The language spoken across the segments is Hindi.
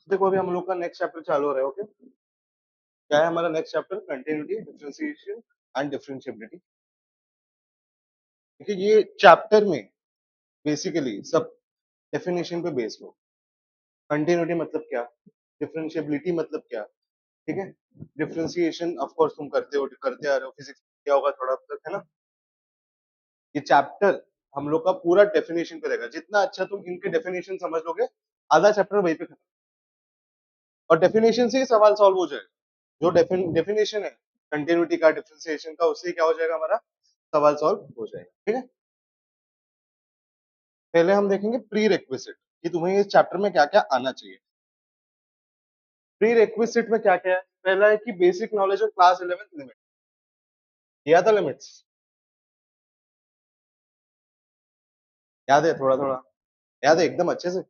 देखो अभी हम लोग का नेक्स्ट चैप्टर चालू हो रहा है। ओके, क्या है हमारा next chapter? Continuity, differentiation and differentiability. देखिए ये चैप्टर में बेसिकली सब डेफिनेशन पे बेस्ड हो। कंटिन्यूटी मतलब क्या, डिफरेंशिएबिलिटी मतलब क्या, ठीक है। डिफरेंशिएशन ऑफ कोर्स तुम करते आ रहे हो, फिजिक्स क्या होगा थोड़ा तक, है ना। ये चैप्टर हम लोग का पूरा डेफिनेशन पे रहेगा। जितना अच्छा तुम इनके डेफिनेशन समझ लोगे, आधा चैप्टर वहीं पे खत्म। और डेफिनेशन से ही सवाल सॉल्व हो जाएगा। जो डेफिनेशन है कंटिन्यूटी का, डिफरेंशिएशन का, उससे क्या हो जाएगा, हमारा सवाल सॉल्व हो जाएगा। ठीक है, पहले हम देखेंगे प्री रिक्विजिट कि तुम्हें इस चैप्टर में क्या क्या आना चाहिए। प्री रिक्विजिट में क्या क्या है? पहला है कि basic knowledge of class 11 limit. किया था लिमिट्स, याद है? थोड़ा थोड़ा याद है, एकदम अच्छे से।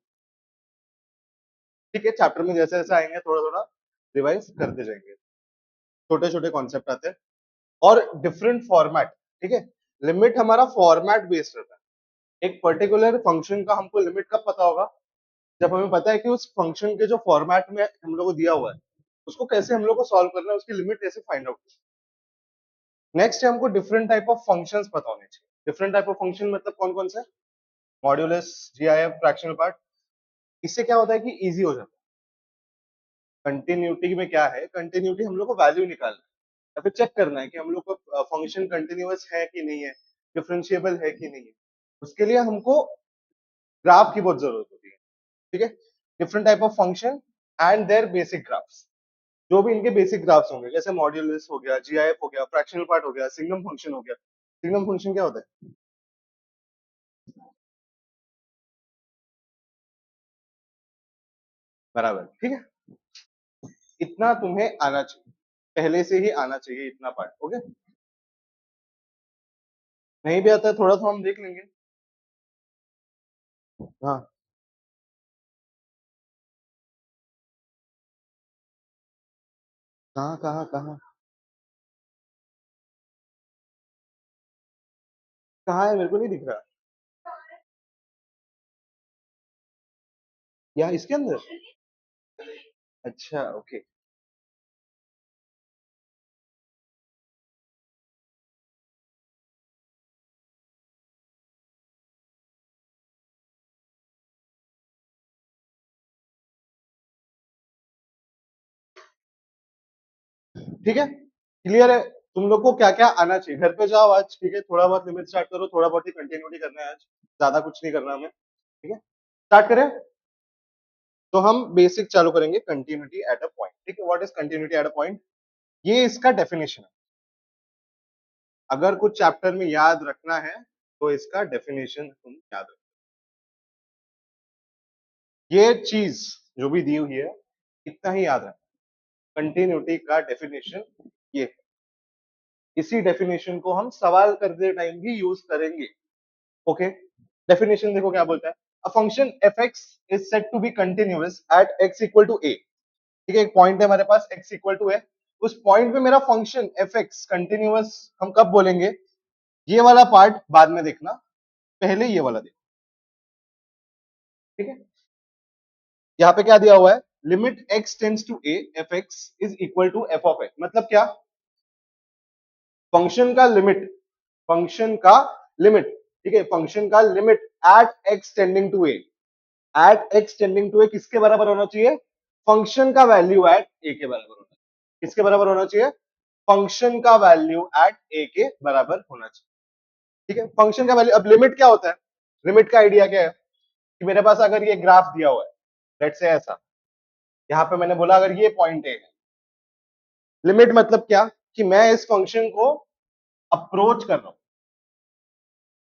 ठीक है, चैप्टर में जैसे जैसे आएंगे थोड़ा थोड़ा रिवाइज करते जाएंगे। छोटे छोटे कॉन्सेप्ट आते हैं और डिफरेंट फॉर्मेट। ठीक है, लिमिट हमारा फॉर्मेट बेस्ड रहता है। एक पर्टिकुलर फंक्शन का हमको लिमिट कब पता होगा? जब हमें पता है कि उस फंक्शन के जो फॉर्मेट में हम लोग को दिया हुआ है, उसको कैसे हम लोग को सॉल्व करना है, उसकी लिमिट कैसे फाइंड आउट करना है। नेक्स्ट है हमको डिफरेंट टाइप ऑफ फंक्शंस पता होने चाहिए। डिफरेंट टाइप ऑफ फंक्शन मतलब कौन कौन से? Modulus, GIF, fractional part. इससे क्या होता है कि इजी हो जाता है। कंटिन्यूटी में क्या है, कंटिन्यूटी हम लोग को वैल्यू निकालना है या फिर चेक करना है कि हम लोग को फंक्शन कंटिन्यूअस है कि नहीं है, डिफरेंशिएबल है कि नहीं है। उसके लिए हमको ग्राफ की बहुत जरूरत होती है। ठीक है, different type of function and their basic graphs. जो भी इनके बेसिक ग्राफ्स होंगे, जैसे मॉड्यूलस हो गया, जीआईएफ हो गया, फ्रैक्शनल पार्ट हो गया, सिग्नम फंक्शन हो गया। सिग्नम फंक्शन क्या होता है? बराबर, ठीक है। इतना तुम्हें आना चाहिए, पहले से ही आना चाहिए इतना पार्ट। ओके, नहीं भी आता है थोड़ा सा हम देख लेंगे। हाँ, कहाँ कहाँ कहाँ कहाँ है? मेरे को नहीं दिख रहा। यहाँ इसके अंदर? अच्छा, ओके। ठीक है, क्लियर है। तुम लोग को क्या क्या आना चाहिए, घर पे जाओ आज। ठीक है, थोड़ा बहुत लिमिट स्टार्ट करो, थोड़ा बहुत ही कंटिन्यूटी करना है आज, ज्यादा कुछ नहीं करना हमें। ठीक है, स्टार्ट करें। तो हम बेसिक चालू करेंगे, कंटिन्यूटी एट अ पॉइंट। ठीक है, what is continuity at a point? ये इसका डेफिनेशन है। अगर कुछ चैप्टर में याद रखना है तो इसका डेफिनेशन तुम याद रखो। ये चीज जो भी दी हुई है, इतना ही याद रखना। कंटिन्यूटी का डेफिनेशन ये है। इसी डेफिनेशन को हम सवाल करते टाइम भी यूज करेंगे। ओके, डेफिनेशन देखो क्या बोलता है। A function f x is set to be continuous at x equal to a. ठीक है, एक पॉइंट है हमारे पास एक्स इक्वल टू ए। उस पॉइंट पे मेरा फंक्शन एफ एक्स कंटिन्यूअस हम कब बोलेंगे? ये वाला पार्ट बाद में देखना, पहले ये वाला देखना। ठीक है, यहाँ पे क्या दिया हुआ है? Limit x tends to a f x is equal to f of x. मतलब क्या? फंक्शन का लिमिट, फंक्शन का लिमिट, ठीक है, फंक्शन का limit at x tending to a, at x tending to a किसके बराबर होना चाहिए? फंक्शन का वैल्यू एट ए के बराबर होना चाहिए। किसके बराबर होना चाहिए? फंक्शन का वैल्यू एट ए के बराबर होना चाहिए। ठीक है, फंक्शन का वैल्यू। अब लिमिट क्या होता है? लिमिट का आइडिया क्या है कि मेरे पास अगर ये ग्राफ दिया हुआ है, लेट्स से ऐसा, यहां पे मैंने बोला अगर ये पॉइंट ए है। लिमिट मतलब क्या कि मैं इस फंक्शन को अप्रोच कर रहा हूं।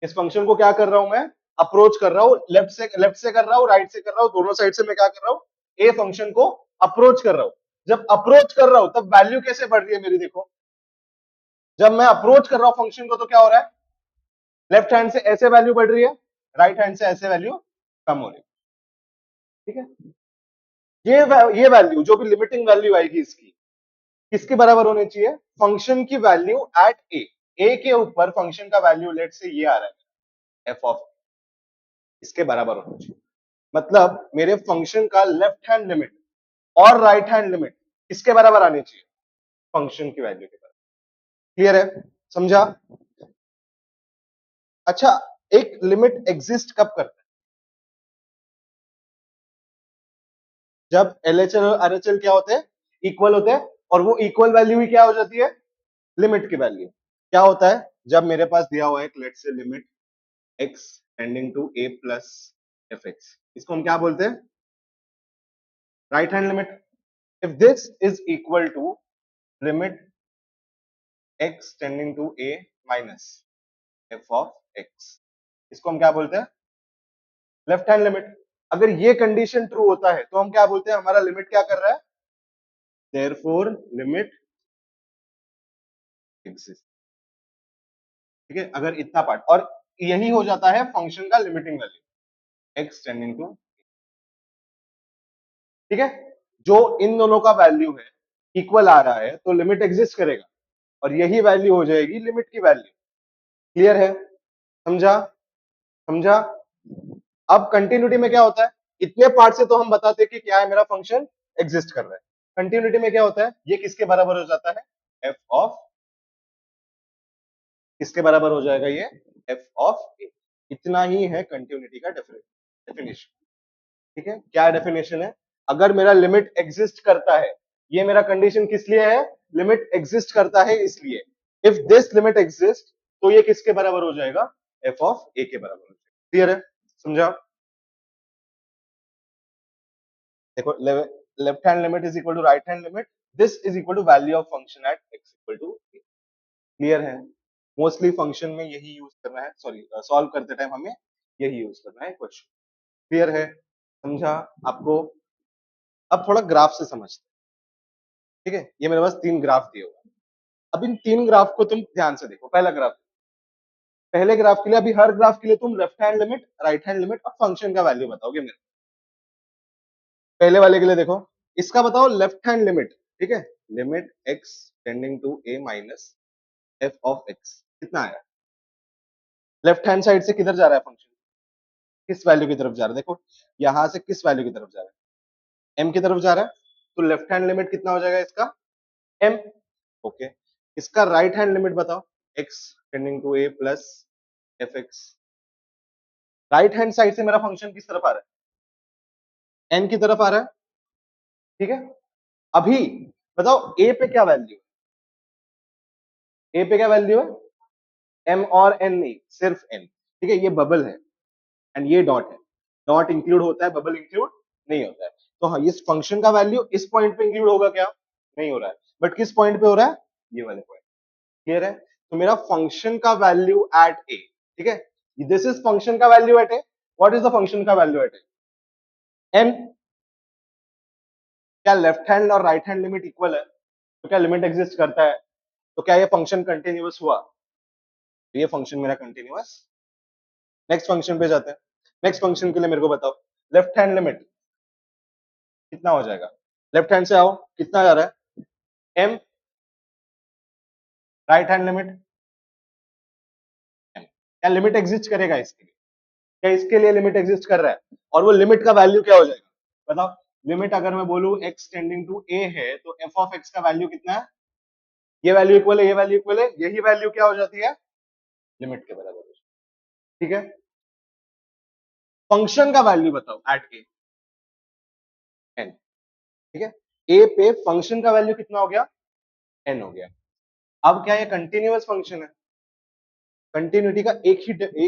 इस फंक्शन को क्या कर रहा हूं मैं? अप्रोच कर रहा हूं। लेफ्ट से कर रहा हूं, राइट से कर रहा हूं, दोनों साइड से मैं क्या कर रहा हूं? ए फंक्शन को अप्रोच कर रहा हूं। जब अप्रोच कर रहा हूं तब वैल्यू कैसे बढ़ रही है मेरी? देखो, जब मैं अप्रोच कर रहा हूं फंक्शन को तो क्या हो रहा है? लेफ्ट हैंड से ऐसे वैल्यू बढ़ रही है, राइट हैंड से ऐसे वैल्यू कम हो रही है। ठीक है, ये वैल्यू जो भी लिमिटिंग वैल्यू आएगी इसकी, किसके बराबर होनी चाहिए? फंक्शन की वैल्यू एट ए। ए के ऊपर फंक्शन का वैल्यू लेट से ये आ रहा है एफ ऑफ, इसके बराबर होना चाहिए। मतलब मेरे फंक्शन का लेफ्ट हैंड लिमिट और राइट हैंड लिमिट किसके बराबर आनी चाहिए? फंक्शन की वैल्यू के बराबर। क्लियर है? समझा? अच्छा, एक लिमिट एग्जिस्ट कब करता है? जब एलएचएल और आरएचएल क्या होते हैं? इक्वल होते हैं, और वो इक्वल वैल्यू ही क्या हो जाती है? लिमिट की वैल्यू। क्या होता है जब मेरे पास दिया हुआ है let's say limit x tending to a plus f x, इसको हम क्या बोलते हैं? Right hand limit. If this is equal to limit x tending to a minus f of x, इसको हम क्या बोलते हैं? Left hand limit. अगर ये कंडीशन ट्रू होता है तो हम क्या बोलते हैं? हमारा लिमिट क्या कर रहा है? Therefore limit exist. ठीक है, अगर इतना पार्ट, और यही हो जाता है फंक्शन का limiting value x tending to. ठीक है, जो इन दोनों का वैल्यू है इक्वल आ रहा है तो लिमिट एग्जिस्ट करेगा, और यही वैल्यू हो जाएगी लिमिट की वैल्यू। क्लियर है? समझा? समझा? अब कंटिन्यूटी में क्या होता है? इतने पार्ट से तो हम बताते कि क्या है, मेरा फंक्शन एग्जिस्ट कर रहा है। कंटिन्यूटी में क्या होता है? ये किसके बराबर हो जाता है? एफ ऑफ, किसके बराबर हो जाएगा ये? एफ ऑफ ए। इतना ही है कंटिन्यूटी का डेफिनेशन। ठीक है, क्या डेफिनेशन है? अगर मेरा लिमिट एग्जिस्ट करता है, ये मेरा कंडीशन किस लिए है? लिमिट एग्जिस्ट करता है इसलिए। इफ दिस लिमिट एग्जिस्ट, तो ये किसके बराबर हो जाएगा? एफ ऑफ ए के बराबर हो जाएगा। क्लियर है? समझा? देखो, left hand limit is equal to right hand limit, this is equal to value of function at x equal to. Clear है? मोस्टली फंक्शन में यही यूज करना है, सॉरी सॉल्व करते टाइम हमें यही यूज करना है क्वेश्चन। क्लियर है? समझा आपको? अब थोड़ा ग्राफ से समझते हैं। ठीक है, ये मेरे पास 3 ग्राफ दिए हुए हैं। अब इन 3 ग्राफ को तुम ध्यान से देखो। पहला ग्राफ, पहले ग्राफ के लिए, अभी हर ग्राफ के लिए तुम left hand limit, right hand limit और फंक्शन का वैल्यू बताओगे मेरे। पहले वाले के लिए देखो, इसका बताओ लेफ्ट हैंड लिमिट। ठीक है, limit x tending to a minus f of x कितना आया? लेफ्ट हैंड साइड से किधर जा रहा है फंक्शन? किस वैल्यू की तरफ जा रहा है? देखो, यहां से किस वैल्यू की तरफ जा रहा है? m की तरफ जा रहा है, तो लेफ्ट हैंड लिमिट कितना हो जाएगा इसका? m। ओके, इसका राइट हैंड लिमिट बताओ। x tending to a plus f x. Right hand side से मेरा फंक्शन किस तरफ आ रहा है? n की तरफ आ रहा है। ठीक है, अभी बताओ a पे क्या वैल्यू है? a पे क्या वैल्यू है? m और n नहीं, सिर्फ n। ठीक है, ये बबल है एंड ये डॉट है। डॉट इंक्लूड होता है, बबल इंक्लूड नहीं होता है। तो हाँ, इस फंक्शन का वैल्यू इस पॉइंट पे इंक्लूड होगा क्या? नहीं हो रहा है। बट किस पॉइंट पे हो रहा है? ये वाले पॉइंट। क्लियर है? तो मेरा फंक्शन का वैल्यू एट ए, ठीक है, दिस इज फंक्शन का value at a. What is the function का वैल्यू एट ए? एन। क्या लेफ्ट हैंड और राइट हैंड लिमिट इक्वल है? तो क्या लिमिट एग्जिस्ट करता है? तो क्या ये फंक्शन कंटिन्यूअस हुआ? तो ये फंक्शन मेरा कंटिन्यूअस। नेक्स्ट फंक्शन पे जाते हैं। नेक्स्ट फंक्शन के लिए मेरे को बताओ, लेफ्ट हैंड लिमिट कितना हो जाएगा? लेफ्ट हैंड से आओ, कितना जा रहा है? M. Right hand limit m. क्या लिमिट एग्जिस्ट करेगा इसके लिए? क्या इसके लिए लिमिट एग्जिस्ट कर रहा है? और वो लिमिट का वैल्यू क्या हो जाएगा बताओ? लिमिट अगर मैं बोलूं x टेंडिंग टू a है, तो f ऑफ x का वैल्यू कितना है? ये वैल्यू इक्वल है, ये वैल्यू इक्वल है, यही वैल्यू क्या हो जाती है? लिमिट के बराबर हो जाती है। ठीक है, फंक्शन का वैल्यू बताओ एट a n। ठीक है, a पे फंक्शन का वैल्यू कितना हो गया? n हो गया। अब क्या ये कंटिन्यूअस फंक्शन है? कंटिन्यूटी का एक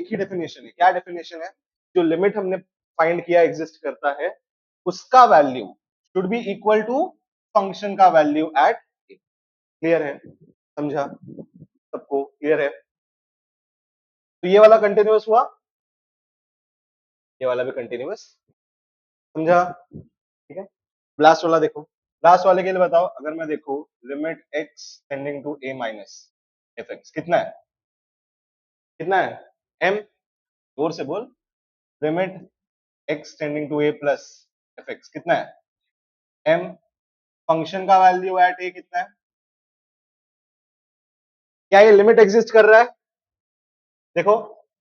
ही डेफिनेशन है। क्या डेफिनेशन है? जो लिमिट हमने फाइंड किया एग्जिस्ट करता है, उसका value should be equal to function का वैल्यू एट। क्लियर है? समझा सबको? क्लियर है? तो ये वाला कंटिन्यूअस हुआ, ये वाला भी कंटिन्यूअस। समझा? ठीक है, लास्ट वाला देखो। लास्ट वाले के लिए बताओ, अगर मैं देखू limit x tending to a minus f x कितना है? कितना है? m। जोर से बोल। Limit x tending to a plus f x कितना है? m। फंक्शन का वैल्यू एट a कितना है? क्या ये लिमिट एग्जिस्ट कर रहा है? देखो,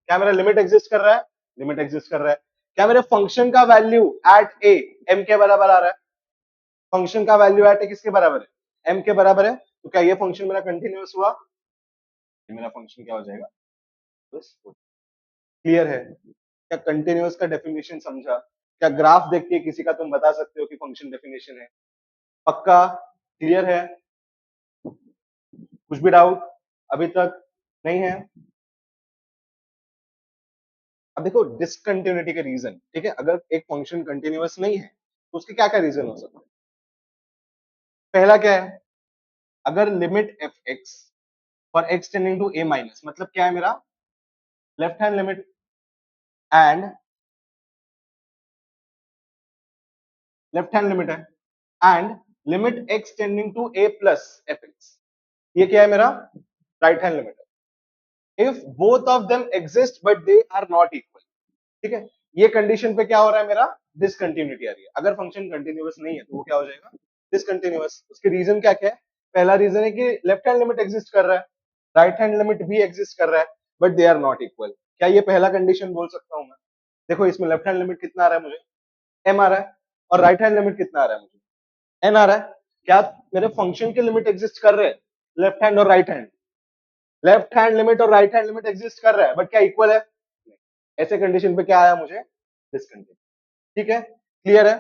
क्या मेरा लिमिट एग्जिस्ट कर रहा है? लिमिट एग्जिस्ट कर रहा है। क्या मेरे फंक्शन का वैल्यू एट ए एम के बराबर आ रहा है? फंक्शन का वैल्यू एट ए किसके बराबर है? एम के बराबर है। तो क्या ये फंक्शन मेरा कंटिन्यूअस हुआ? ये मेरा फंक्शन क्या हो जाएगा? बस क्लियर है? क्या कंटिन्यूअस का डेफिनेशन समझा? क्या ग्राफ देख के किसी का तुम बता सकते हो कि फंक्शन डेफिनेशन है? पक्का क्लियर है? कुछ भी डाउट अभी तक नहीं है? अब देखो डिसकंटिन्यूटी के रीजन, ठीक है, अगर एक फंक्शन कंटिन्यूअस नहीं है तो उसके क्या क्या रीजन हो सकते हैं? पहला क्या है? अगर limit f x for x tending to a minus, मतलब क्या है मेरा? Left hand limit and left hand limit है and limit x tending to a plus f x, ये क्या है मेरा? राइट हैंड लिमिट है। If both of them exist but they are not equal, ठीक है, ये कंडीशन पे क्या हो रहा है मेरा? डिसकंटिन्यूटी आ रही है। अगर फंक्शन कंटिन्यूअस नहीं है तो वो क्या हो जाएगा? डिसकंटिन्यूअस। उसके रीजन क्या क्या है? पहला रीजन है कि लेफ्ट हैंड लिमिट एग्जिस्ट कर रहा है, राइट हैंड लिमिट भी एग्जिस्ट कर रहा है, but they are not equal. क्या ये पहला कंडीशन बोल सकता हूं मैं? देखो इसमें लेफ्ट हैंड लिमिट कितना आ रहा है मुझे? एम आ रहा है, और राइट हैंड लिमिट कितना आ रहा है मुझे? एन आ रहा है। क्या मेरे फंक्शन के लिमिट एग्जिस्ट कर रहे हैं? लेफ्ट हैंड और right hand, left hand limit और राइट हैंड लिमिट एग्जिस्ट कर रहा है, बट क्या इक्वल है? ऐसे कंडीशन पे क्या आया मुझे? डिसकंटिन्यू। ठीक है, क्लियर है?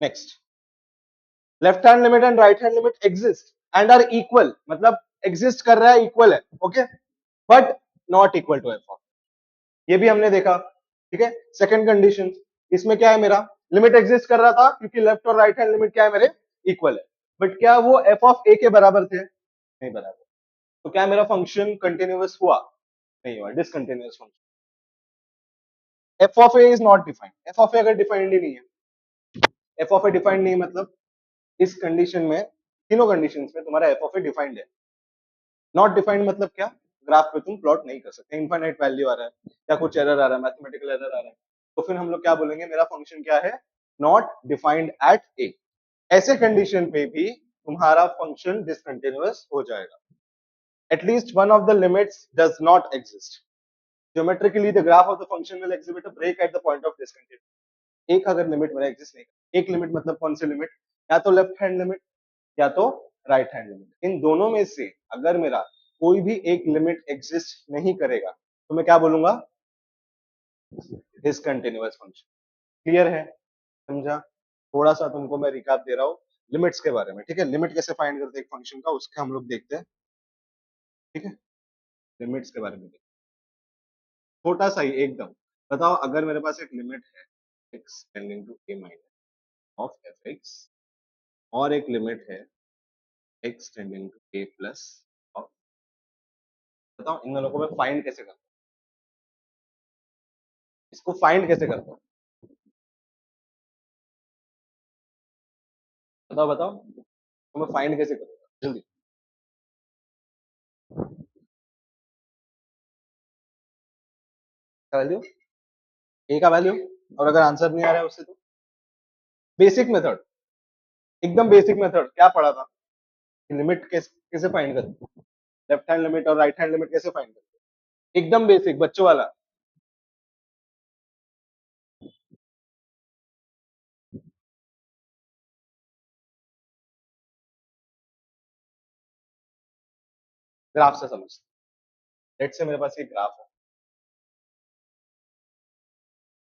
Next, left hand limit and right hand limit exist and are equal, मतलब एग्जिस्ट कर रहा है, इक्वल है, okay, but not equal to f of. ये भी हमने देखा, ठीक है। सेकंड कंडीशन, इसमें क्या है मेरा? लिमिट एग्जिस्ट कर रहा था क्योंकि लेफ्ट और राइट हैंड लिमिट क्या है मेरे? इक्वल है, बट क्या वो एफ ऑफ ए के बराबर थे? नहीं बराबर। तो क्या मेरा फंक्शन कंटिन्यूअस हुआ? नहीं हुआ, discontinuous function. F of a is not defined. F of a अगर डिफाइंड ही नहीं है, एफ ऑफ ए डिफाइंड नहीं मतलब इस कंडीशन में, तीनों कंडीशंस में तुम्हारा एफ ऑफ ए डिफाइंड है। नॉट डिफाइंड मतलब क्या? ग्राफ पे तुम प्लॉट नहीं कर सकते, इनफाइनाइट वैल्यू आ रहा है या कुछ एरर आ रहा है, मैथमेटिकल एरर आ रहा है, तो फिर हम लोग क्या बोलेंगे? मेरा फंक्शन क्या है? Not defined at a. ऐसे कंडीशन पे भी तुम्हारा फंक्शन डिसकंटिन्यूअस हो जाएगा। At least one of the limits does not exist. Geometrically the graph of the function will exhibit a break at the point of discontinuity. एक अगर लिमिट मेरा एग्जिस्ट नहीं, एक लिमिट मतलब कौन सी लिमिट? या तो लेफ्ट हैंड लिमिट या तो राइट हैंड लिमिट, इन दोनों में से अगर मेरा कोई भी एक लिमिट एग्जिस्ट नहीं करेगा तो मैं क्या बोलूंगा? Discontinuous function. क्लियर है? समझा? थोड़ा सा तुमको मैं रिकैप दे रहा हूँ लिमिट्स के बारे में, ठीक है। लिमिट कैसे फाइंड करते हैं एक फंक्शन का, उसके हम लोग देखते हैं, ठीक है। लिमिट्स के बारे में देखते हैं। छोटा सा ही एकदम। बताओ अगर मेरे पास एक लिमिट है x tending to a minus of f x, और एक लिमिट है x tending to a plus of, बताओ इन दोनों को मैं फाइंड कैसे करता हूँ? इसको फाइंड कैसे करता हूँ? बताओ बताओ, तो मैं फाइंड कैसे करूंगा जल्दी? क्या वैल्यू? ए का वैल्यू। और अगर आंसर नहीं आ रहा है उससे तो बेसिक मेथड, एकदम बेसिक मेथड क्या पढ़ा था? लिमिट कैसे फाइंड करते? लेफ्ट हैंड लिमिट और राइट हैंड लिमिट कैसे फाइंड करते? एकदम बेसिक बच्चों वाला। ग्राफ से समझते। लेट से मेरे पास एक ग्राफ है,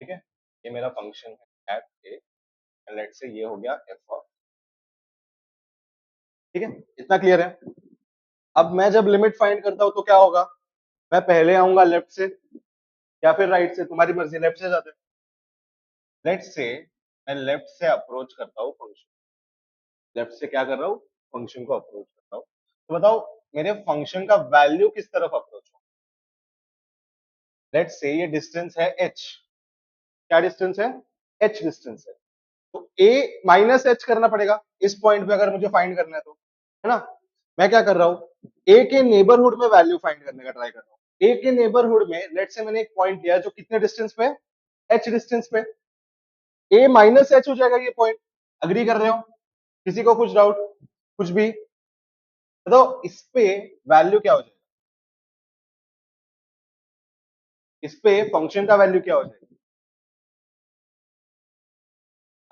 ठीक है, ये मेरा फंक्शन है एफ ए, लेट से ये हो गया एफ ऑफ, ठीक है, इतना क्लियर है? अब मैं जब लिमिट फाइंड करता हूं तो क्या होगा? मैं पहले आऊंगा लेफ्ट से या फिर राइट से, तुम्हारी मर्जी, लेफ्ट से जाते हैं। लेट से मैं लेफ्ट से अप्रोच करता हूँ फंक्शन, लेफ्ट से क्या कर रहा हूँ? फंक्शन को अप्रोच कर रहा हूँ। तो बताओ मेरे फंक्शन का वैल्यू किस तरफ अप्रोच हो? लेट से ये डिस्टेंस है h। क्या डिस्टेंस है? h डिस्टेंस है। तो a माइनस h करना पड़ेगा इस पॉइंट पे अगर मुझे फाइंड करना है तो, है ना। मैं क्या कर रहा हूँ? a के नेबरहुड में वैल्यू फाइंड करने का ट्राई कर रहा हूँ। a के नेबरहुड में लेट से मैंने एक पॉइंट लिया जो कितने डिस्टेंस पे? h डिस्टेंस पे। a माइनस h हो जाएगा ये पॉइंट। अग्री कर रहे हो? किसी को कुछ डाउट? कुछ भी बताओ, इस पे वैल्यू क्या हो जाएगा? इस पे फंक्शन का वैल्यू क्या हो जाएगा?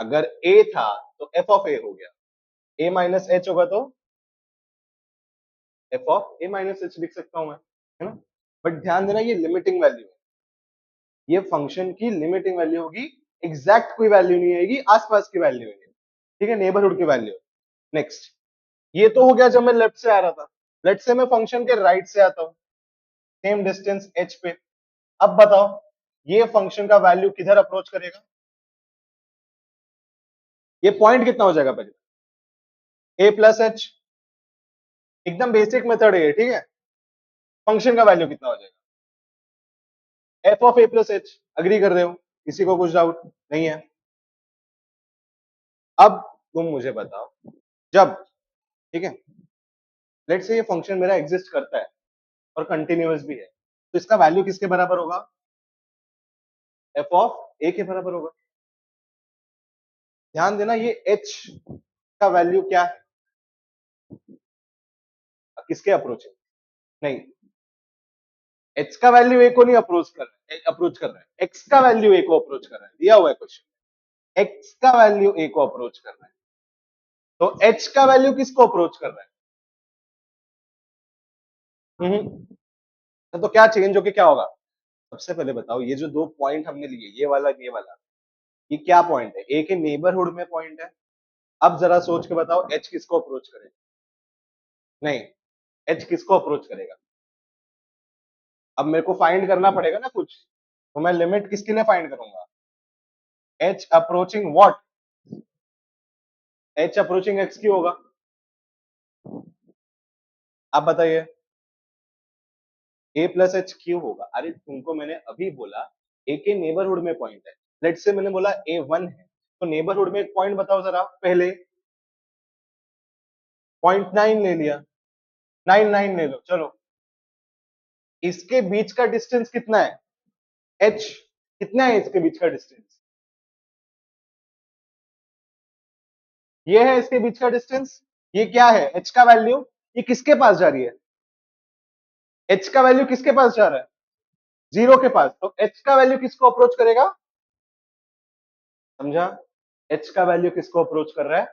अगर ए था तो एफ ऑफ ए हो गया, ए माइनस एच होगा तो f of a minus H लिख सकता हूं मैं, है ना। बट ध्यान देना ये लिमिटिंग वैल्यू है, ये फंक्शन की लिमिटिंग वैल्यू होगी, एग्जैक्ट कोई वैल्यू नहीं आएगी, आसपास की वैल्यू है, ठीक है, नेबरहुड की वैल्यू। नेक्स्ट, ये तो हो गया जब मैं लेफ्ट से आ रहा था। लेट्स से मैं फंक्शन के राइट से आता हूं, सेम डिस्टेंस एच पे। अब बताओ ये फंक्शन का वैल्यू किधर अप्रोच करेगा, ये पॉइंट कितना हो जाएगा पहले, ए प्लस एच, एकदम बेसिक मेथड है ये, ठीक है। फंक्शन का वैल्यू कितना हो जाएगा, F of a plus H. Agree कर रहे हो, किसी को कुछ डाउट नहीं है। अब तुम मुझे बताओ, जब, ठीक है, लेट्स से ये फंक्शन मेरा एग्जिस्ट करता है और कंटिन्यूअस भी है, तो इसका वैल्यू किसके बराबर होगा, एफ ऑफ ए के बराबर होगा। ध्यान देना ये एच का वैल्यू क्या है, किसके अप्रोच है, नहीं, एच का वैल्यू ए को नहीं अप्रोच कर रहा है, एक्स का वैल्यू ए को अप्रोच कर रहा है, दिया हुआ है क्वेश्चन, एक्स का वैल्यू ए को अप्रोच कर रहा है, तो एच का वैल्यू किसको अप्रोच कर रहा है। तो क्या चेंज होके क्या होगा, सबसे पहले बताओ ये जो दो पॉइंट हमने लिए, ये वाला ये वाला, ये क्या पॉइंट है, ए के नेबरहुड में पॉइंट है। अब जरा सोच के बताओ एच किसको अप्रोच करेगा, नहीं, एच किसको अप्रोच करेगा। अब मेरे को फाइंड करना पड़ेगा ना कुछ, तो मैं लिमिट किसके लिए फाइंड करूंगा, H approaching what, H approaching x की होगा। आप बताइए ए प्लस एच क्यों होगा, अरे तुमको मैंने अभी बोला ए के नेबरहुड में पॉइंट है, लेट से मैंने बोला ए वन है, तो नेबरहुड में एक पॉइंट बताओ जरा पहले, 0.9 ले लिया, 99 ले लो चलो, इसके बीच का डिस्टेंस कितना है, एच, कितना है इसके बीच का डिस्टेंस, ये है इसके बीच का डिस्टेंस, ये क्या है एच का वैल्यू, ये किसके पास जा रही है, एच का वैल्यू किसके पास जा रहा है, जीरो के पास, तो एच का वैल्यू किसको अप्रोच करेगा, समझा, एच का वैल्यू किसको अप्रोच कर रहा है,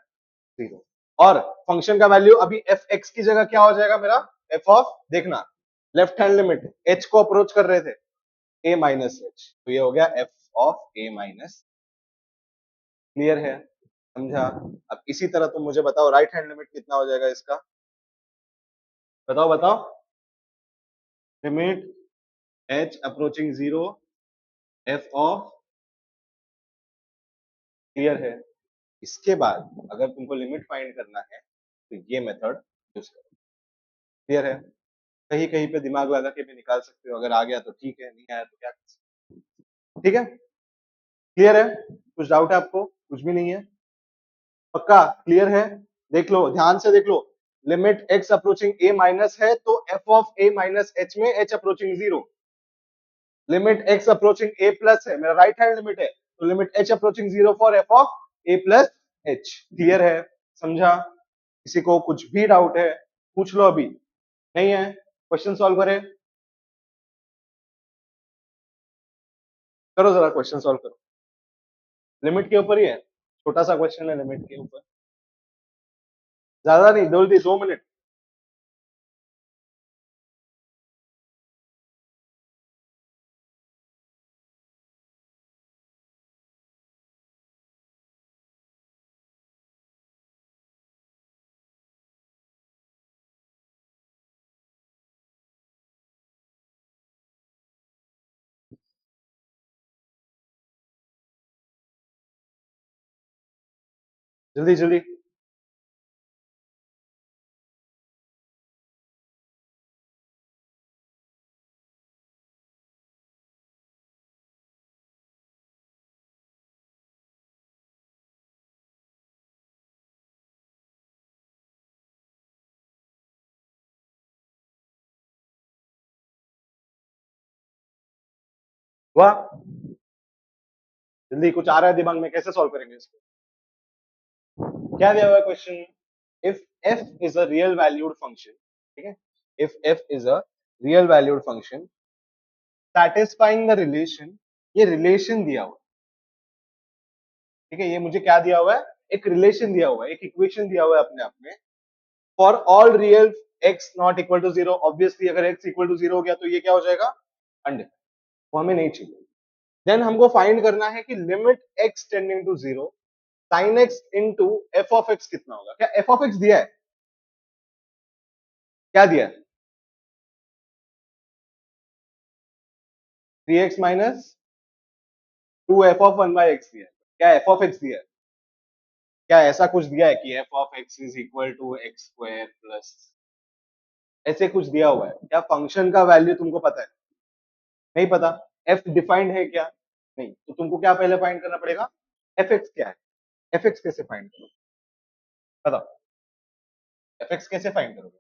जीरो। और फंक्शन का वैल्यू अभी एफ एक्स की जगह क्या हो जाएगा मेरा, एफ ऑफ, देखना लेफ्ट हैंड लिमिट एच को अप्रोच कर रहे थे, ए माइनस एच, तो ये हो गया F of a minus, clear है, समझा। अब इसी तरह तुम मुझे बताओ राइट हैंड लिमिट कितना हो जाएगा इसका, बताओ बताओ, limit h approaching zero, f of, clear है। इसके बाद अगर तुमको लिमिट फाइंड करना है तो ये मेथड यूज करो, क्लियर है। कहीं कहीं पे दिमाग लगा के भी निकाल सकते हो, अगर आ गया तो ठीक है, नहीं आया तो क्या कर सकते हो? ठीक है, क्लियर है, कुछ डाउट है आपको, कुछ भी नहीं है, पक्का क्लियर है। देख लो ध्यान से देख लो, limit x approaching a minus है तो f of a minus h में h approaching zero, limit x approaching a plus है, मेरा राइट हैंड लिमिट है, तो limit h approaching zero for f of a plus h, clear है, समझा। किसी को कुछ भी डाउट है पूछ लो, अभी नहीं है, क्वेश्चन सॉल्व करें, करो जरा क्वेश्चन सॉल्व करो, लिमिट के ऊपर ही है, छोटा सा क्वेश्चन है लिमिट के ऊपर, ज्यादा नहीं, जल्दी 2 मिनट। जल्दी जल्दी, वाह, जल्दी, कुछ आ रहा है दिमाग में, कैसे सॉल्व करेंगे इसको, क्या दिया हुआ है question, if f is a real valued function, ठीक है, if f is a real valued function satisfying the relation, ये रिलेशन दिया हुआ, ठीक है, ये मुझे क्या दिया हुआ है, एक रिलेशन दिया हुआ है, एक इक्वेशन दिया हुआ है अपने आप में, for all real x not equal to zero. Obviously अगर x इक्वल टू जीरो हो गया तो ये क्या हो जाएगा, अनडिफाइंड, वो हमें नहीं चाहिए। देन हमको फाइंड करना है कि limit x tending to zero sin x into f of x कितना होगा। क्या एफ ऑफ एक्स दिया है, क्या दिया है, 3x minus 2 F of 1/x दिया है। क्या एफ ऑफ एक्स दिया है, क्या ऐसा कुछ दिया है कि f of x is equal to x square plus, ऐसे कुछ दिया हुआ है क्या, फंक्शन का वैल्यू तुमको पता है, नहीं पता, एफ डिफाइंड है क्या, नहीं, तो तुमको क्या पहले फाइंड करना पड़ेगा, एफ एक्स क्या है, एफ एक्स कैसे फाइंड करोगे, बताओ, एफ एक्स कैसे फाइंड करोगे,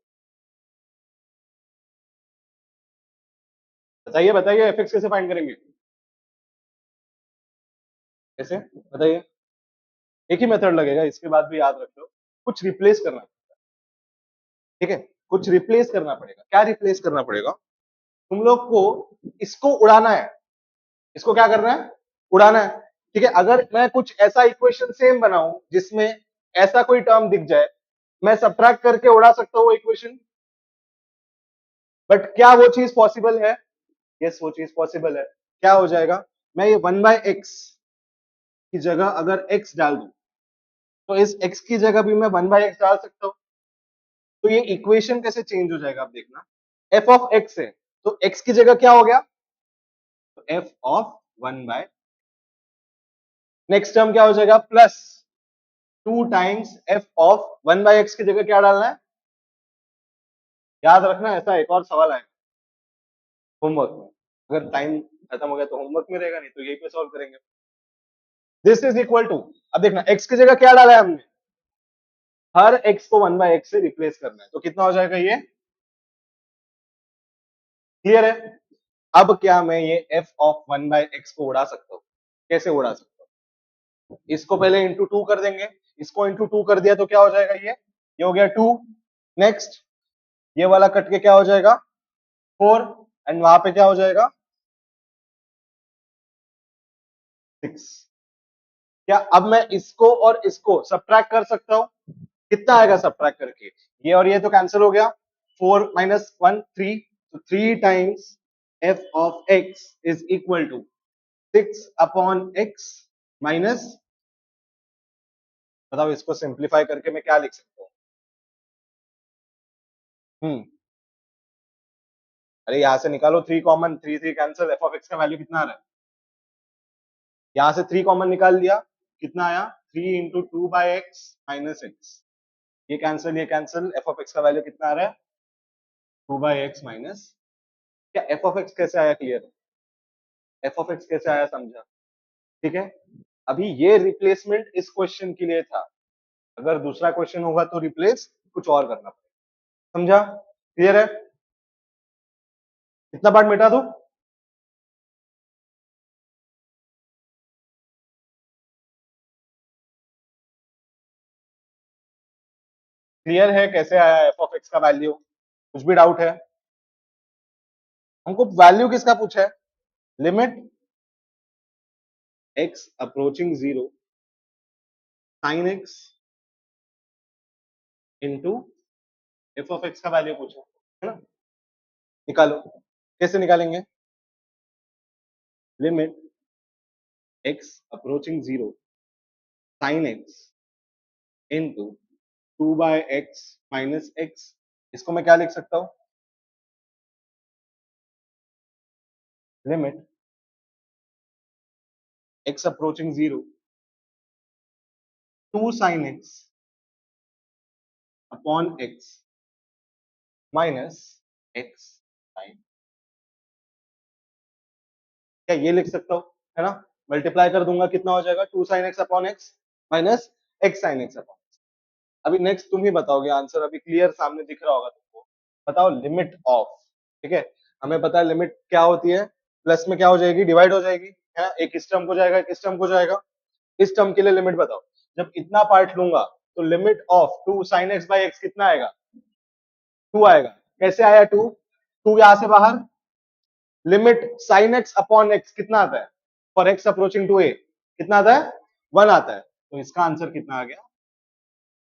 बताइए बताइए, एफ एक्स कैसे फाइंड करेंगे, कैसे बताइए, एक ही मेथड लगेगा, इसके बाद भी याद रख लो, कुछ रिप्लेस करना, ठीक है, कुछ रिप्लेस करना पड़ेगा। क्या रिप्लेस करना पड़ेगा, तुम लोग को इसको उड़ाना है, इसको क्या करना है, उड़ाना है, ठीक है। अगर मैं कुछ ऐसा इक्वेशन सेम बनाऊं जिसमें ऐसा कोई टर्म दिख जाए, मैं सब्ट्रैक्ट करके उड़ा सकता हूं वो इक्वेशन, बट क्या वो चीज पॉसिबल है, यस वो चीज पॉसिबल है। क्या हो जाएगा, मैं ये 1/x की जगह अगर x डाल दूं, तो इस x की जगह भी मैं 1/x डाल सकता हूं, तो ये इक्वेशन कैसे चेंज हो जाएगा, आप देखना, f ऑफ x है, तो x की जगह क्या हो गया, तो f ऑफ 1/, नेक्स्ट टर्म क्या हो जाएगा, plus 2 times f of 1/x की जगह क्या डालना है, याद रखना, ऐसा एक और सवाल आएगा होमवर्क में, अगर टाइम खत्म हो गया तो होमवर्क में रहेगा, नहीं तो यही पे सॉल्व करेंगे। दिस इज इक्वल टू, अब देखना x की जगह क्या डाला है हमने, हर x को 1/x से रिप्लेस करना है, तो कितना हो जाएगा ये, क्लियर है। अब क्या मैं ये f ऑफ 1/x को उड़ा सकता हूँ, कैसे उड़ा सकता हूँ, इसको पहले इंटू 2 कर देंगे, इसको इंटू 2 कर दिया तो क्या हो जाएगा, ये हो गया 2, नेक्स्ट ये वाला कट के क्या हो जाएगा 4, एंड वहां पे क्या हो जाएगा 6। क्या अब मैं इसको और इसको सब्ट्रैक्ट कर सकता हूं, कितना आएगा सब्ट्रैक्ट करके, ये और ये तो कैंसिल हो गया, 4 माइनस 1 3, तो 3 times f of x is equal to 6 upon x minus, बताओ इसको सिंप्लीफाई करके मैं क्या लिख सकता हूँ, अरे यहां से निकालो 3 common, 3 3 cancel, f of x का वैल्यू कितना आ रहा है, यहां से 3 कॉमन निकाल लिया, कितना आया 3 इंटू 2/x माइनस x, ये कैंसिल, f ऑफ x का वैल्यू कितना आ रहा है 2/x माइनस, क्या f ऑफ x कैसे आया, क्लियर, f ऑफ x कैसे आया समझा, ठीक है। अभी ये रिप्लेसमेंट इस क्वेश्चन के लिए था, अगर दूसरा क्वेश्चन होगा तो रिप्लेस कुछ और करना पड़ेगा, समझा, क्लियर है, इतना पार्ट मिटा दो, क्लियर है कैसे आया f ऑफ x का वैल्यू, कुछ भी डाउट है, हमको वैल्यू किसका पूछा है, limit x approaching 0 sin x into f of x का वैल्यू पूछा है ना, निकालो, कैसे निकालेंगे, limit x approaching 0 sin x into 2/x minus x, इसको मैं क्या लिख सकता हूं, limit x approaching 0 2 sin x upon x minus x sin, क्या ये लिख सकता हूं, है ना, मल्टीप्लाई कर दूंगा कितना हो जाएगा 2 sin x upon x minus x sin x upon, अभी नेक्स्ट तुम ही बताओगे आंसर, अभी क्लियर सामने दिख रहा होगा तुमको, बताओ लिमिट ऑफ, ठीक है, हमें पता है लिमिट क्या होती है, प्लस में क्या हो जाएगी, डिवाइड हो जाएगी, है ना, एक इस टर्म को जाएगा, एक इस टर्म को जाएगा, इस टर्म के लिए लिमिट बताओ, जब इतना पार्ट लूंगा तो limit of 2 sin x by x कितना आएगा, 2 आएगा, कैसे आया 2, 2 यहां से बाहर, limit sin x upon x कितना आता है, for x approaching to a कितना आता है 1 आता है, तो इसका आंसर कितना आ गया?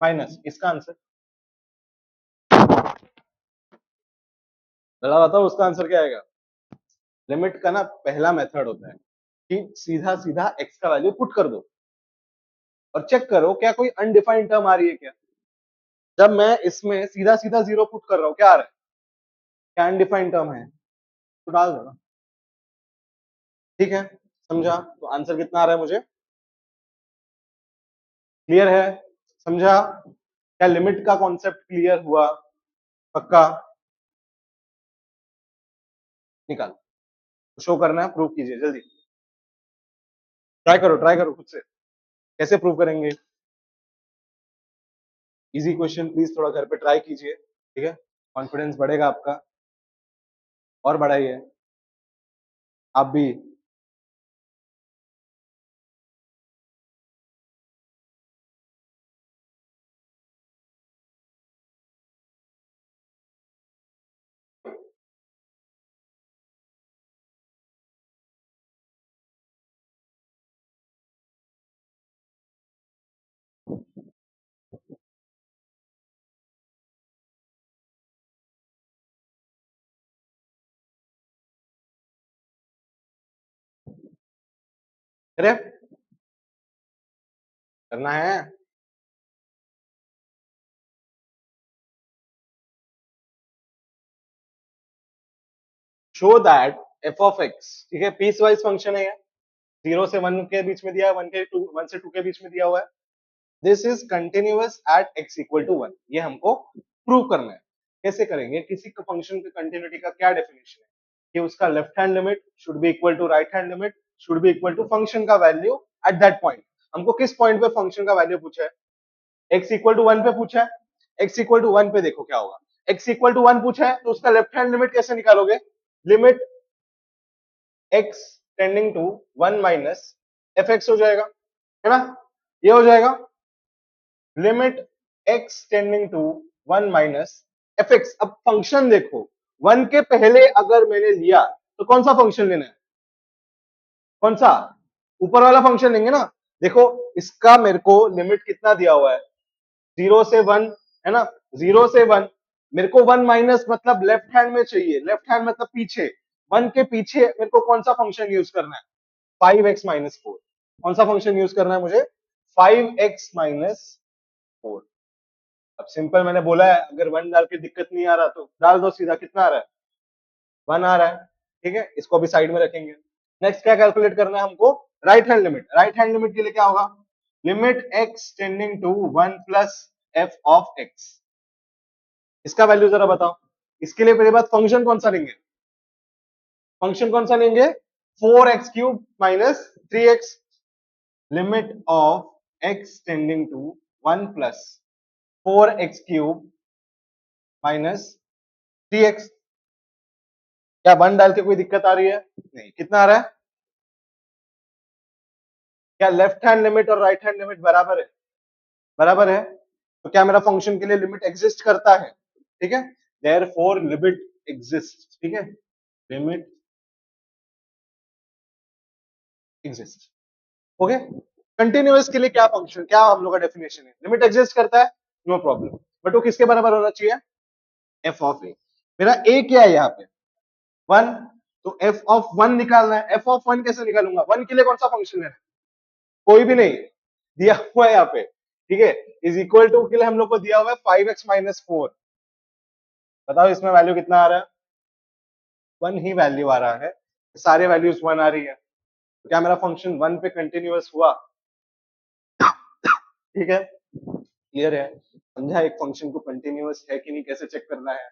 माइनस। इसका आंसर जरा बताओ, उसका आंसर क्या आएगा? लिमिट का ना पहला मेथड होता है कि सीधा सीधा x का वैल्यू पुट कर दो और चेक करो क्या कोई अनडिफाइंड टर्म आ रही है क्या। जब मैं इसमें सीधा सीधा जीरो पुट कर रहा हूं, क्या आ रहा है? क्या अनडिफाइंड टर्म है? तो डाल दो ना। ठीक है, समझा? तो आंसर कितना आ रहा है मुझे? क्लियर है? समझा? क्या लिमिट का कॉन्सेप्ट क्लियर हुआ? पक्का? निकालो। शो करना है, प्रूव कीजिए जल्दी। ट्राई करो खुद से। कैसे प्रूव करेंगे? इजी क्वेश्चन, प्लीज थोड़ा घर पे ट्राई कीजिए, ठीक है? कॉन्फिडेंस बढ़ेगा आपका, और बढ़ाइए आप भी। अरे करना है। Show that F of x, ठीक है, पीस वाइज फंक्शन है, 0 से 1 के बीच में दिया है, 1 से 2 के बीच में दिया हुआ है। This is continuous at x equal to 1। ये हमको प्रूव करना है। कैसे करेंगे? किसी का फंक्शन की कंटिन्यूटी का क्या डेफिनेशन है कि उसका left hand limit should be equal to right hand limit should be equal to function का वैल्यू एट दैट पॉइंट। हमको किस पॉइंट पे फंक्शन का वैल्यू पूछा है? एक्स इक्वल टू 1 पे पूछा है। एक्स इक्वल टू 1 पे देखो क्या होगा। एक्स इक्वल टू 1 पूछा है तो उसका लेफ्ट हैंड लिमिट कैसे निकालोगे? Limit x tending to 1 minus f x हो जाएगा, है ना? ये हो जाएगा limit x tending to 1 minus f x. अब फंक्शन देखो, 1 के पहले अगर मैंने लिया तो कौन सा फंक्शन लेना है? कौन सा? ऊपर वाला फंक्शन लेंगे ना। देखो, इसका मेरे को लिमिट कितना दिया हुआ है? 0 से 1, है ना? 0 से 1, मेरे को 1 माइनस मतलब लेफ्ट हैंड में चाहिए, लेफ्ट हैंड मतलब पीछे। 1 के पीछे मेरे को कौन सा फंक्शन यूज करना है? 5x-4। कौन सा फंक्शन यूज करना है मुझे? 5x-4। अब सिंपल मैंने बोला है, अगर 1 डाल के दिक्कत नहीं आ रहा तो डाल दो सीधा। कितना आ रहा है? 1 आ रहा है। ठीक है, इसको भी साइड में रखेंगे। नेक्स्ट क्या कैलकुलेट करना है हमको? Right hand limit. Right hand limit के लिए क्या होगा? Limit x tending to 1 plus f of x. इसका वैल्यू जरा बताओ। इसके लिए पहले बात, फंक्शन कौन सा लेंगे? फंक्शन कौन सा लेंगे? 4x³ minus 3x। Limit of x tending to 1 plus 4x³ minus 3x। क्या 1 डाल के कोई दिक्कत आ रही है? नहीं। कितना आ रहा है? क्या लेफ्ट हैंड लिमिट और राइट हैंड लिमिट बराबर है? बराबर है। तो क्या मेरा फंक्शन के लिए लिमिट एग्जिस्ट करता है? ठीक है, देयरफॉर लिमिट एग्जिस्ट। ठीक है, लिमिट एग्जिस्ट। ओके। कंटिन्यूअस के लिए क्या फंक्शन, क्या हम लोग का डेफिनेशन है? लिमिट एग्जिस्ट करता है, नो प्रॉब्लम, बट वो किसके बराबर होना चाहिए? एफ ऑफ ए। मेरा ए क्या है यहाँ पे? 1। तो एफ ऑफ 1 निकालना है। एफ ऑफ 1 कैसे निकालूंगा? 1 के लिए कौन सा फंक्शन है? कोई भी नहीं दिया हुआ है यहाँ पे। ठीक है, इज इक्वल टू के लिए हम लोग को दिया हुआ है 5x-4। बताओ इसमें वैल्यू कितना आ रहा है? 1 ही वैल्यू आ रहा है, सारे वैल्यूज 1 आ रही है। तो क्या मेरा फंक्शन 1 पे कंटिन्यूअस हुआ? ठीक है, क्लियर है? समझा एक फंक्शन को कंटिन्यूअस है कि नहीं कैसे चेक करना है?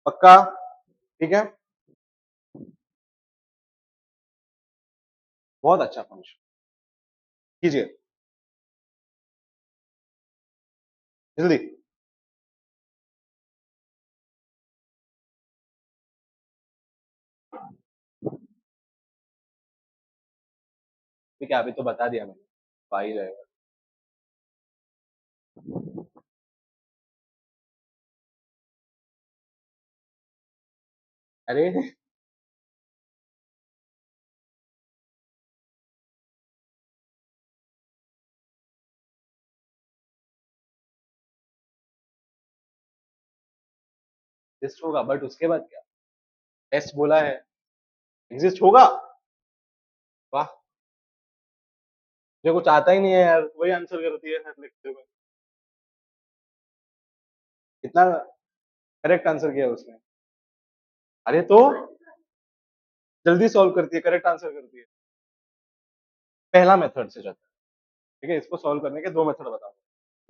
पक्का? ठीक है, बहुत अच्छा फंक्शन। कीजिए जल्दी। ठीक है, अभी तो बता दिया मैंने, आ ही जाएगा। अरे एग्जिस्ट होगा, बट उसके बाद क्या? टेस्ट बोला है, एग्जिस्ट होगा। वाह, मुझे कुछ आता ही नहीं है यार, वही आंसर करती है हर लेक्चर में। कितना करेक्ट आंसर किया उसने? अरे तो जल्दी सॉल्व करती है, करेक्ट आंसर करती है। पहला मेथड से जाता है। ठीक है, इसको सॉल्व करने के दो मेथड बताओ।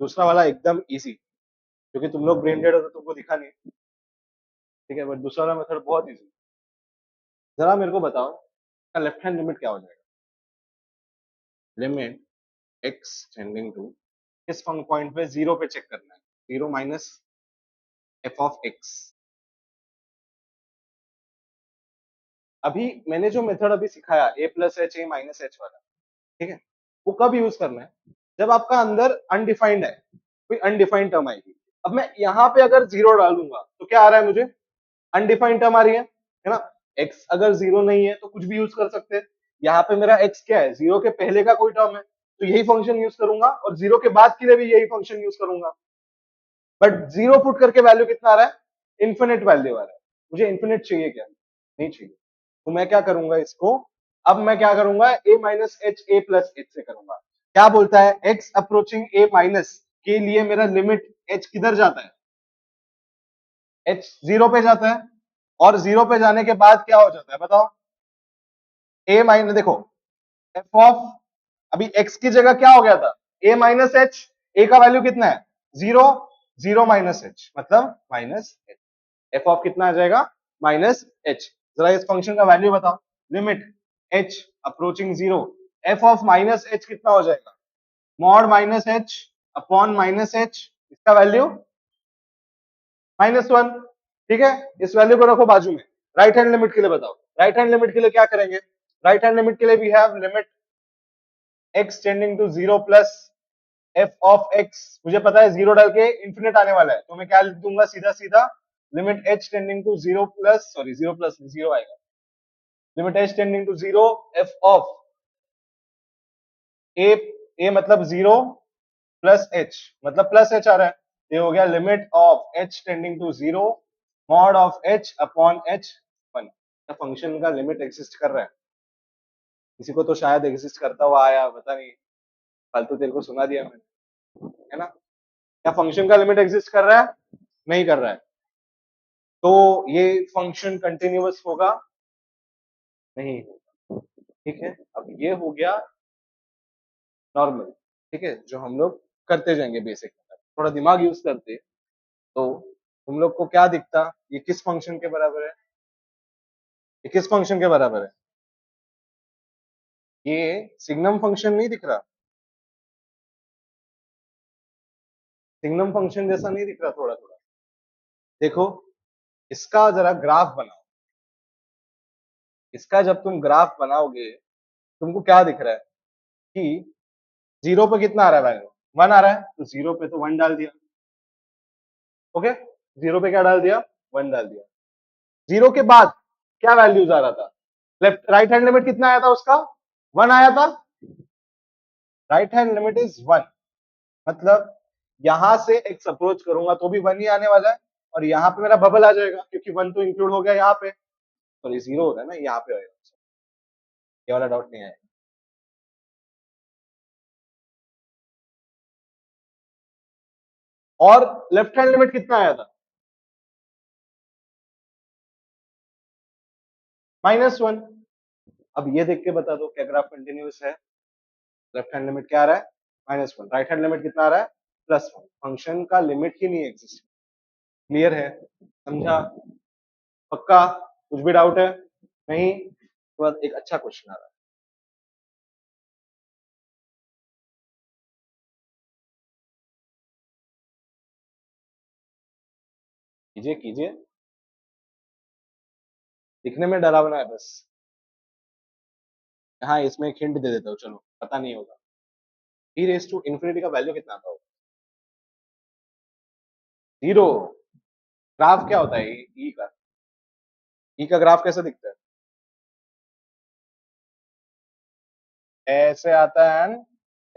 दूसरा वाला एकदम इजी, क्योंकि तुम लोग ब्रेन डेड हो तो तुमको दिखा नहीं। ठीक है, बट दूसरा वाला मेथड बहुत इजी। जरा मेरे को बताओ, का लेफ्ट हैंड लिमिट क्या हो जाएगा? लिमिट एक्स टेंडिंग टू, किस पॉइंट पे? जीरो पे चेक करना है। Zero minus f of x. अभी मैंने जो मेथड अभी सिखाया, a plus h a minus h वाला, ठीक है, वो कब यूज करना है? जब आपका अंदर अनडिफाइंड है, कोई अनडिफाइंड टर्म आएगी। अब मैं यहाँ पे अगर जीरो डाल दूंगा तो क्या आ रहा है मुझे? अनडिफाइंड टर्म आ रही है ना? एक्स अगर जीरो नहीं है तो कुछ भी यूज कर सकते हैं। यहाँ पे मेरा एक्स क्या है? जीरो के पहले का कोई टर्म है, तो यही फंक्शन यूज करूंगा, और जीरो के बाद के लिए भी यही फंक्शन यूज करूंगा। बट जीरो पुट करके वैल्यू कितना आ रहा है? इन्फिनिट वैल्यू आ रहा है। मुझे इन्फिनिट चाहिए क्या? नहीं चाहिए। तो मैं क्या करूंगा इसको? अब मैं क्या करूंगा? A minus h a plus h से करूंगा। क्या बोलता है? एक्स अप्रोचिंग ए माइनस के लिए मेरा लिमिट एच किधर जाता है? एच जीरो पे जाता है, और जीरो पे जाने के बाद क्या हो जाता है बताओ? ए माइनस, देखो, एफ ऑफ, अभी एक्स की जगह क्या हो गया था? ए माइनस एच। ए का वैल्यू कितना है? जीरो। जीरो माइनस एच मतलब माइनस एच। एफ ऑफ कितना आ जाएगा? Minus H. जरा इस फंक्शन का वैल्यू बताओ। Limit h approaching zero, f of minus H कितना हो जाएगा? Mod minus H upon minus H, इसका वैल्यू -1। ठीक है, इस वैल्यू को रखो बाजू में। राइट हैंड लिमिट के लिए बताओ, राइट हैंड लिमिट के लिए क्या करेंगे? राइट हैंड लिमिट के लिए we have limit x tending to zero plus f of x. मुझे पता है जीरो डाल के इंफिनिट आने वाला है, तो मैं क्या लिख दूंगा? सीधा सीधा limit h tending to zero plus, sorry zero plus zero आएगा, limit h tending to zero f of a, a मतलब जीरो प्लस एच मतलब प्लस एच आ रहा है। ये हो गया limit of h tending to zero mod of h upon h one. Function का लिमिट एग्जिस्ट कर रहा है? किसी को तो शायद एग्जिस्ट करता हुआ आया, पता नहीं, फालतू तेरे को सुना दिया मैंने, है ना? क्या फंक्शन का लिमिट एग्जिस्ट कर रहा है? नहीं कर रहा है। तो ये फंक्शन कंटिन्यूअस होगा? नहीं होगा। ठीक है, अब ये हो गया नॉर्मल। ठीक है, जो हम लोग करते जाएंगे बेसिक, थोड़ा दिमाग यूज करते तो तुम लोग को क्या दिखता? ये किस फंक्शन के बराबर है? ये किस फंक्शन के बराबर है? ये सिग्नम फंक्शन नहीं दिख रहा? सिग्नम फंक्शन जैसा नहीं दिख रहा? थोड़ा थोड़ा देखो, इसका जरा ग्राफ बनाओ। इसका जब तुम ग्राफ बनाओगे, तुमको क्या दिख रहा है? कि जीरो पे कितना आ रहा है वैल्यू? वन आ रहा है, तो जीरो पे तो वन डाल दिया। ओके, जीरो पे क्या डाल दिया? वन डाल दिया। जीरो के बाद क्या वैल्यूज आ रहा था? लेफ्ट राइट हैंड लिमिट कितना आया था उसका? वन आया था। Right hand limit is one, मतलब यहां से एक्स अप्रोच करूंगा तो भी वन ही आने वाला है, और यहाँ पे मेरा बबल आ जाएगा, क्योंकि वन तो इंक्लूड हो गया यहाँ पे। सॉरी, जीरो हो रहा है ना, यहाँ पे आएगा। ये वाला डाउट नहीं आएगा। और लेफ्ट हैंड लिमिट कितना आया था? -1। अब ये देख के बता दो क्या ग्राफ कंटिन्यूअस है? लेफ्ट हैंड लिमिट क्या आ रहा है? -1। राइट हैंड लिमिट कितना आ रहा है? +1। फंक्शन का लिमिट ही नहीं एग्जिस्ट। क्लियर है? समझा? पक्का? कुछ भी डाउट है? नहीं? तो बाद एक अच्छा क्वेश्चन आ रहा है। कीजिए कीजिए, दिखने में डरावना है बस। हाँ, इसमें एक हिंट दे देता हूँ, चलो, पता नहीं होगा। ई रेस टू इन्फिनिटी का वैल्यू कितना था? जीरो। ग्राफ क्या होता है ई का? ई का ग्राफ कैसे दिखता है? ऐसे आता है and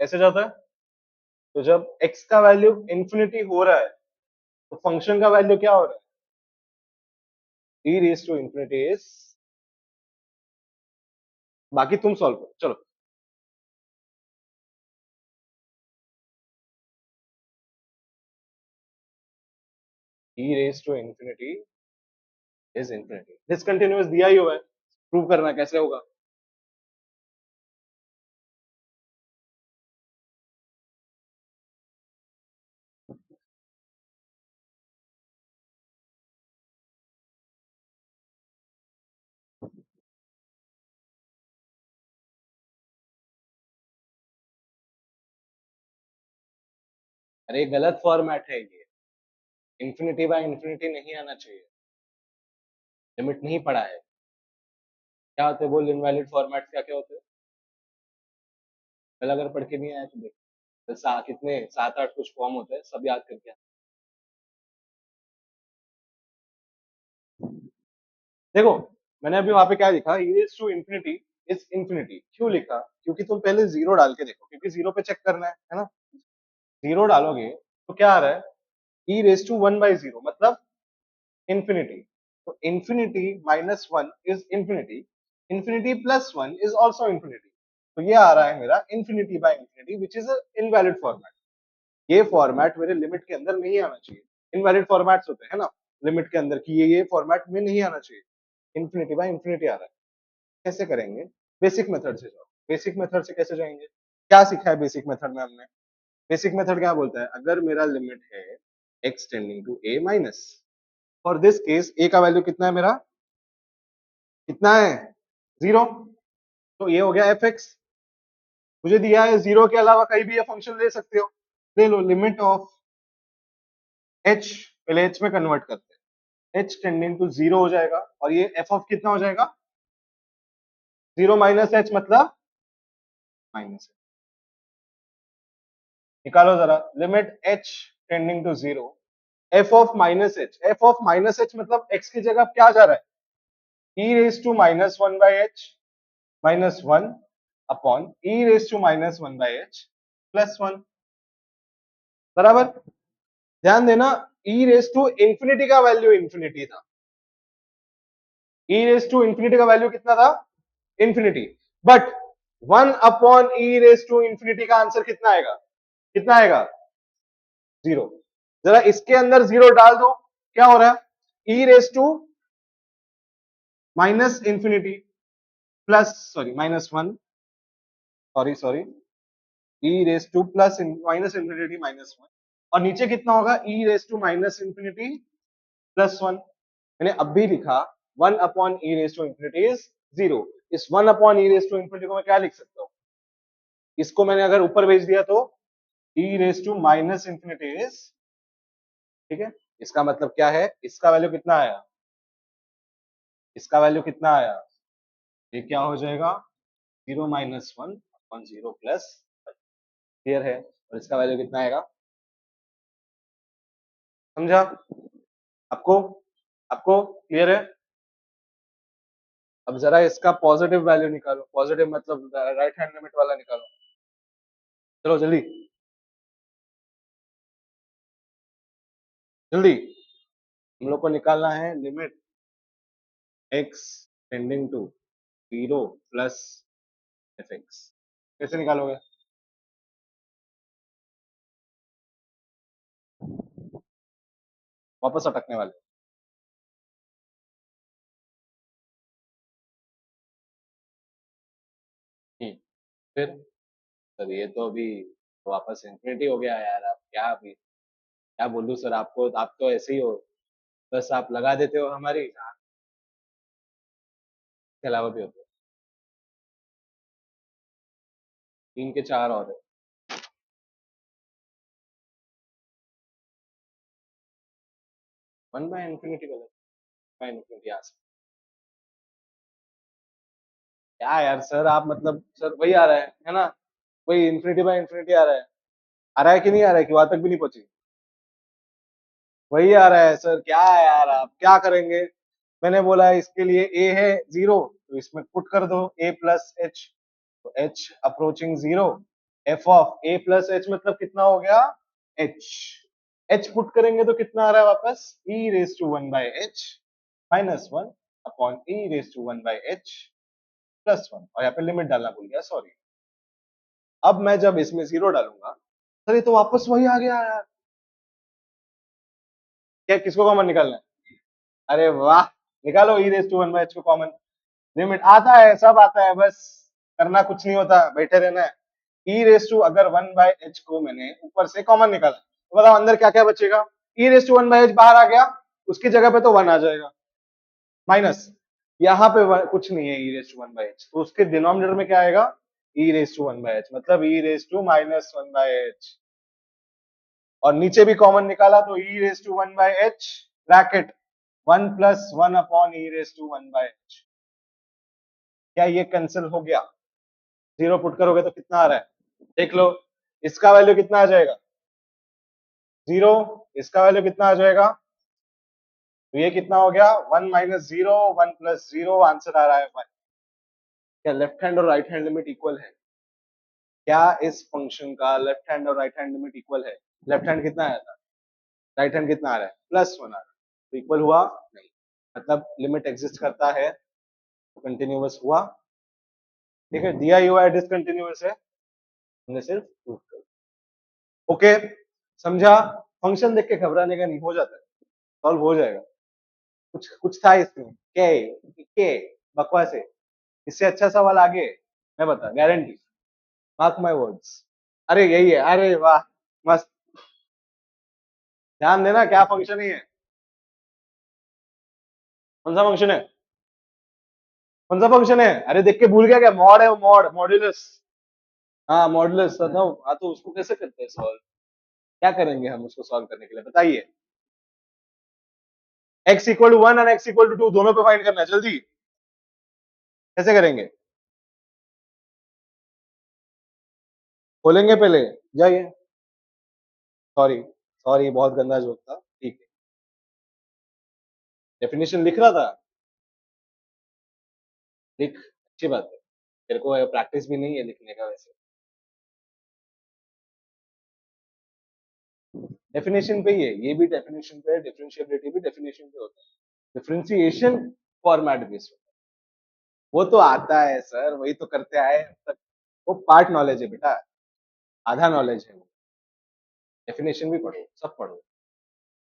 ऐसे जाता है। तो जब x का वैल्यू इंफिनिटी हो रहा है, तो फंक्शन का वैल्यू क्या हो रहा है? E raise to infinity is, बाकी तुम सॉल्व करो चलो। E raise to infinity is infinity, discontinuous दिया ही हुआ है, प्रूव करना कैसे होगा। अरे गलत फॉर्मेट है ये, इंफिनिटी बाय इंफिनिटी नहीं आना चाहिए, लिमिट नहीं पढ़ा है। क्या होते हैं बोल, इनवैलिड फॉर्मेट क्या क्या होते हैं, कल अगर पढ़ के नहीं आया तो देख, तो कितने 7-8 कुछ फॉर्म होते हैं, सब याद करके देखो। मैंने अभी वहां पे क्या लिखा, e raise to infinity is infinity, क्यों लिखा, क्योंकि तुम पहले जीरो डाल के देखो, क्योंकि जीरो पे चेक करना है ना। जीरो डालोगे तो क्या आ रहा है, e रेज टू 1/0 मतलब इंफिनिटी, तो infinity minus one is infinity, infinity plus one is also infinity, तो ये आ रहा है मेरा infinity by infinity which is invalid format. ये फॉर्मेट मेरे लिमिट के अंदर नहीं आना चाहिए, इनवैलिड फॉर्मेट्स होते हैं ना लिमिट के अंदर की, ये फॉर्मेट में नहीं आना चाहिए, इंफिनिटी बाय इंफिनिटी आ रहा है। कैसे करेंगे, बेसिक मेथड से जाओ। बेसिक मेथड से कैसे जाएंगे, क्या सीखा है बेसिक मेथड में हमने, बेसिक मेथड क्या बोलता है, अगर मेरा लिमिट है x tending to a minus, for this case a का वैल्यू कितना है मेरा, कितना है 0, तो ये हो गया fx, मुझे दिया है 0 के अलावा कहीं भी ये फंक्शन ले सकते हो, ले लो लिमिट ऑफ h, पहले h में कन्वर्ट करते हैं, h टेंडिंग टू 0 हो जाएगा, और ये f ऑफ कितना हो जाएगा, 0 माइनस h मतलब माइनस, निकालो जरा, limit h tending to 0, f of minus h, f of minus h मतलब x की जगह क्या जा रहा है, e raise to minus one by h minus one upon e raise to minus one by h plus one, बराबर। ध्यान देना, e रेस टू इंफिनिटी का वैल्यू इंफिनिटी था, e रेस टू इंफिनिटी का वैल्यू कितना था, infinity, but one upon e raise to infinity का आंसर कितना आएगा, कितना आएगा, जीरो। जरा इसके अंदर जीरो डाल दो, क्या हो रहा है, e raise to minus infinity plus, sorry minus one, sorry sorry, e raise to plus minus infinity minus one, और नीचे कितना होगा, e raise to minus infinity plus one. मैंने अब भी लिखा one upon e raise to infinity is zero, इस one upon e raise to infinity को मैं क्या लिख सकता हूँ, इसको मैंने अगर ऊपर भेज दिया तो e raise to minus infinity is, ठीक है, इसका मतलब क्या है, इसका वैल्यू कितना आया, इसका वैल्यू कितना आया, ये क्या हो जाएगा, zero minus one upon zero plus, clear है, और इसका वैल्यू कितना आएगा, समझा आपको, आपको क्लियर है। अब जरा इसका पॉजिटिव वैल्यू निकालो, पॉजिटिव मतलब राइट हैंड लिमिट वाला निकालो, चलो जल्दी जल्दी, हम लोग को निकालना है limit x tending to 0 plus fx, कैसे निकालोगे, वापस अटकने वाले, फिर सर ये तो अभी वापस इंफिनिटी हो गया यार, आप क्या अभी क्या बोलूं सर आपको, आप तो ऐसे ही हो, बस आप लगा देते हो हमारी, इसके अलावा भी होते, तीन के चार और है, वन बाय इंफिनिटी गलत, बाय इंफिनिटी आ सकता, क्या यार सर आप मतलब सर वही आ रहा है ना, वही इंफिनिटी बाय इंफिनिटी आ रहा है कि नहीं आ रहा है, कि वहां तक भी नहीं पहुंची, वही आ रहा है सर, क्या है यार आप क्या करेंगे, मैंने बोला इसके लिए a है जीरो, तो इसमें पुट कर दो a प्लस एच, तो h approaching zero, f of a plus h मतलब कितना हो गया, h, h पुट करेंगे तो कितना आ रहा है वापस, e raise to one by h -1 upon e raise to 1 by h +1, और यहाँ पे लिमिट डालना भूल गया, सॉरी। अब मैं जब इसमें 0 डालूंगा, सर ये तो वापस वही आ गया यार। क्या किसको कॉमन निकालना है? अरे वाह, निकालो e raise to 1 by h को कॉमन। लिमिट आता है, सब आता है, बस करना कुछ नहीं होता, बैठे रहना है। e रेज टू अगर 1 बाय h को मैंने ऊपर से कॉमन निकाला, तो बताओ अंदर क्या क्या बचेगा? e raise to 1 by h बाहर आ गया, उसकी जगह पे तो 1 आ जाएगा, माइनस यहाँ पे कुछ नहीं है e raise to 1 by h, तो उसके डिनोमिनेटर में क्या आएगा? e raise to 1 by h, मतलब e raise to -1 by h। और नीचे भी कॉमन निकाला तो e raise to 1 by h bracket 1 + 1 upon e raise to 1 by h। क्या ये कैंसिल हो गया? 0 पुट करोगे तो कितना आ रहा है? देख लो, इसका वैल्यू कितना आ जाएगा? 0। इसका वैल्यू कितना आ जाएगा? तो ये कितना हो गया? 1 - 0, 1 + 0, आंसर आ रहा है 1। क्या लेफ्ट हैंड और राइट हैंड लिमिट इक्वल है? क्या इस फंक्शन का लेफ्ट हैंड और राइट हैंड लिमिट इक्वल है? लेफ्ट हैंड कितना आया था, राइट हैंड कितना आ रहा है? +1 आ रहा है, तो इक्वल हुआ नहीं, मतलब लिमिट एग्जिस्ट करता है तो कंटिन्यूअस हुआ। ठीक है, दिया ही हुआ है डिसकंटिन्यूअस है, हमने सिर्फ प्रूव कर। ओके, समझा? फंक्शन देख के घबराने का नहीं, हो जाता है, सॉल्व हो जाएगा। कुछ कुछ था इसमें के बकवास है, इससे अच्छा सवाल आगे मैं बता, गारंटी, मार्क माय वर्ड्स। अरे यही है, अरे वाह, मस्त। ध्यान देना, क्या फंक्शन है ये? कौन सा फंक्शन है? कौन सा फंक्शन है? अरे देख के भूल गया क्या? मॉड है, मॉड, मॉड्यूलस। हाँ मॉड्यूलस, बताओ। हाँ तो उसको कैसे करते हैं सॉल्व? क्या करेंगे हम उसको सॉल्व करने के लिए, बताइए। x = 1 और x = 2 दोनों पे फाइंड करना है, जल्दी। कैसे करेंगे? खोलेंगे पहले, जाइए। सॉरी सॉरी, बहुत गंदा जोक था, ठीक है। डेफिनेशन लिख रहा था, लिख, अच्छी बात है। तेरे को प्रैक्टिस भी नहीं है लिखने का वैसे। डेफिनेशन पे ही है, ये भी डेफिनेशन पे है, डिफरेंशिएबिलिटी भी डेफिनेशन पे होता है। डिफरेंशिएशन फॉर्मेट बेस्ड होता है, वो तो आता है सर, वही तो करते आए अब तक। वो पार्ट नॉलेज है बेटा, आधा नॉलेज है वो। डेफिनेशन भी पढ़ो, सब पढ़ो।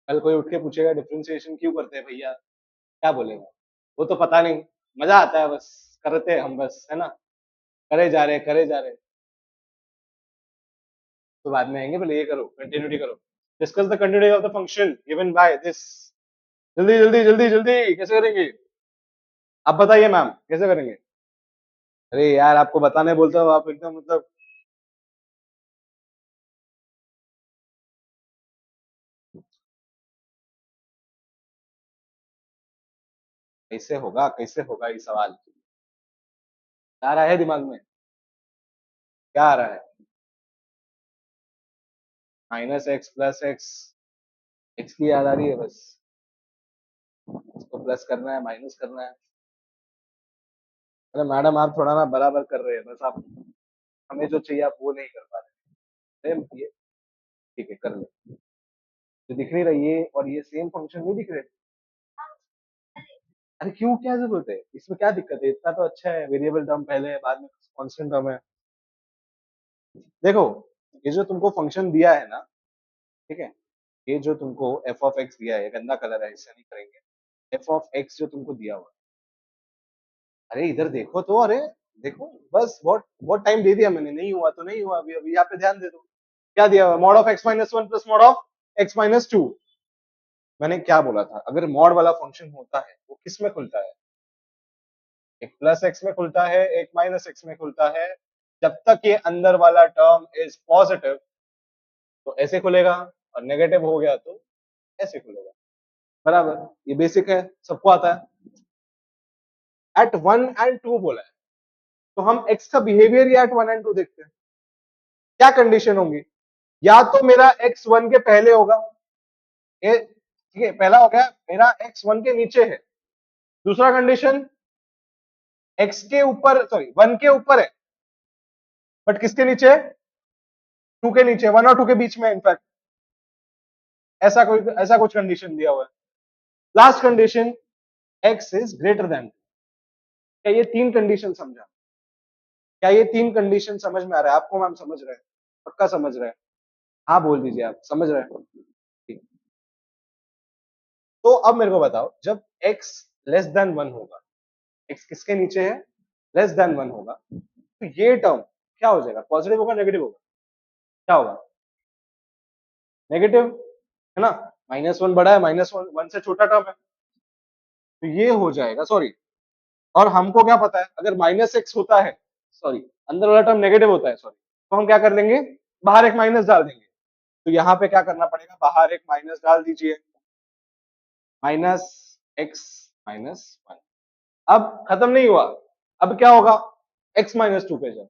कल कोई उठ के पूछेगा डिफरेंशिएशन क्यों करते हैं भैया, क्या बोलेगा? वो तो पता नहीं, मजा आता है बस, करते हैं हम बस, है ना, करे जा रहे, करे जा रहे। तो बाद में आएंगे, पहले ये करो, कंटिन्यूटी करो। Discuss the continuity of the function given by this. जल्दी जल्दी जल्दी जल्दी, कैसे करेंगे? आप बताइए मैम, कैसे करेंगे? अरे यार, आपको बताने बोलता हूँ, आप एकदम मतलब। कैसे होगा ये सवाल? क्या आ रहा है दिमाग में? क्या आ रहा है? -x + x, x की याद आ रही है बस, इसको प्लस करना है, माइनस करना है। अरे मैडम, आप थोड़ा ना बराबर कर रहे हैं, बस आप हमें जो चाहिए आप वो नहीं कर पा रहे। ये ठीक है, कर ले। जो दिख नहीं रही है और ये सेम फंक्शन नहीं दिख रहे? अरे क्यों, क्या जरूरत है इसमें, क्या दिक्कत है? इतना तो अच्छा है, वेरिएबल टर्म पहले है, बाद में कांस्टेंट टर्म है। देखो, ये जो तुमको फंक्शन दिया है ना, ठीक है, ये जो तुमको f ऑफ x दिया है, गंदा कलर है, इससे नहीं करेंगे। f ऑफ x जो तुमको दिया हुआ, अरे इधर देखो तो, अरे देखो, बस बहुत बहुत टाइम दे दिया मैंने, नहीं हुआ तो नहीं हुआ, अभी अभी यहाँ पे ध्यान दे दो। क्या दिया हुआ? Mod of x-1 plus mod of x-2। मैंने क्या बोला था, अगर मॉड वाला फंक्शन होता है वो किस में खुलता है? एक प्लस एक्स में खुलता है, एक माइनस एक्स में खुलता है। जब तक ये अंदर वाला टर्म इज पॉजिटिव तो ऐसे खुलेगा, और नेगेटिव हो गया तो ऐसे खुलेगा। बराबर, ये बेसिक है, सबको आता है। एट 1 और 2 बोला है, तो हम x का बिहेवियर या एट 1 और 2 देखते हैं। क्या कंडीशन होंगी? या तो मेरा x 1 के पहले होगा, ये ठीक है, पहला हो गया, मेरा x 1 के नीचे है। दूसरा कंडीशन, x के ऊपर, सॉरी 1 के ऊपर है, बट किसके नीचे है? 2 के नीचे, 1 और 2 के बीच में, इनफैक्ट ऐसा कुछ कंडीशन दिया हुआ है। Last condition, x is greater than. क्या ये तीन कंडीशन समझा? क्या ये तीन कंडीशन समझ में आ रहा है आपको? मैम समझ रहे हैं? पक्का समझ रहे हैं? हाँ बोल दीजिए आप समझ रहे हैं। ठीक। तो अब मेरे को बताओ, जब x लेस देन 1 होगा, x किसके नीचे है? लेस देन 1 होगा, तो ये टर्म क्या हो जाएगा? पॉजिटिव होगा नेगेटिव होगा? क्या होगा? नेगेटिव, है ना? -1 बड़ा है, -1 से छोटा टर्म है, तो ये हो जाएगा, सॉरी। और हमको क्या पता है, अगर -x होता है, सॉरी, अंदर वाला टर्म नेगेटिव होता है, सॉरी, तो हम क्या कर लेंगे? बाहर एक माइनस डाल देंगे। तो यहाँ पे क्या करना पड़ेगा? बाहर एक माइनस डाल दीजिए, -x-1। अब खत्म नहीं हुआ, अब क्या होगा? x-2 पे जब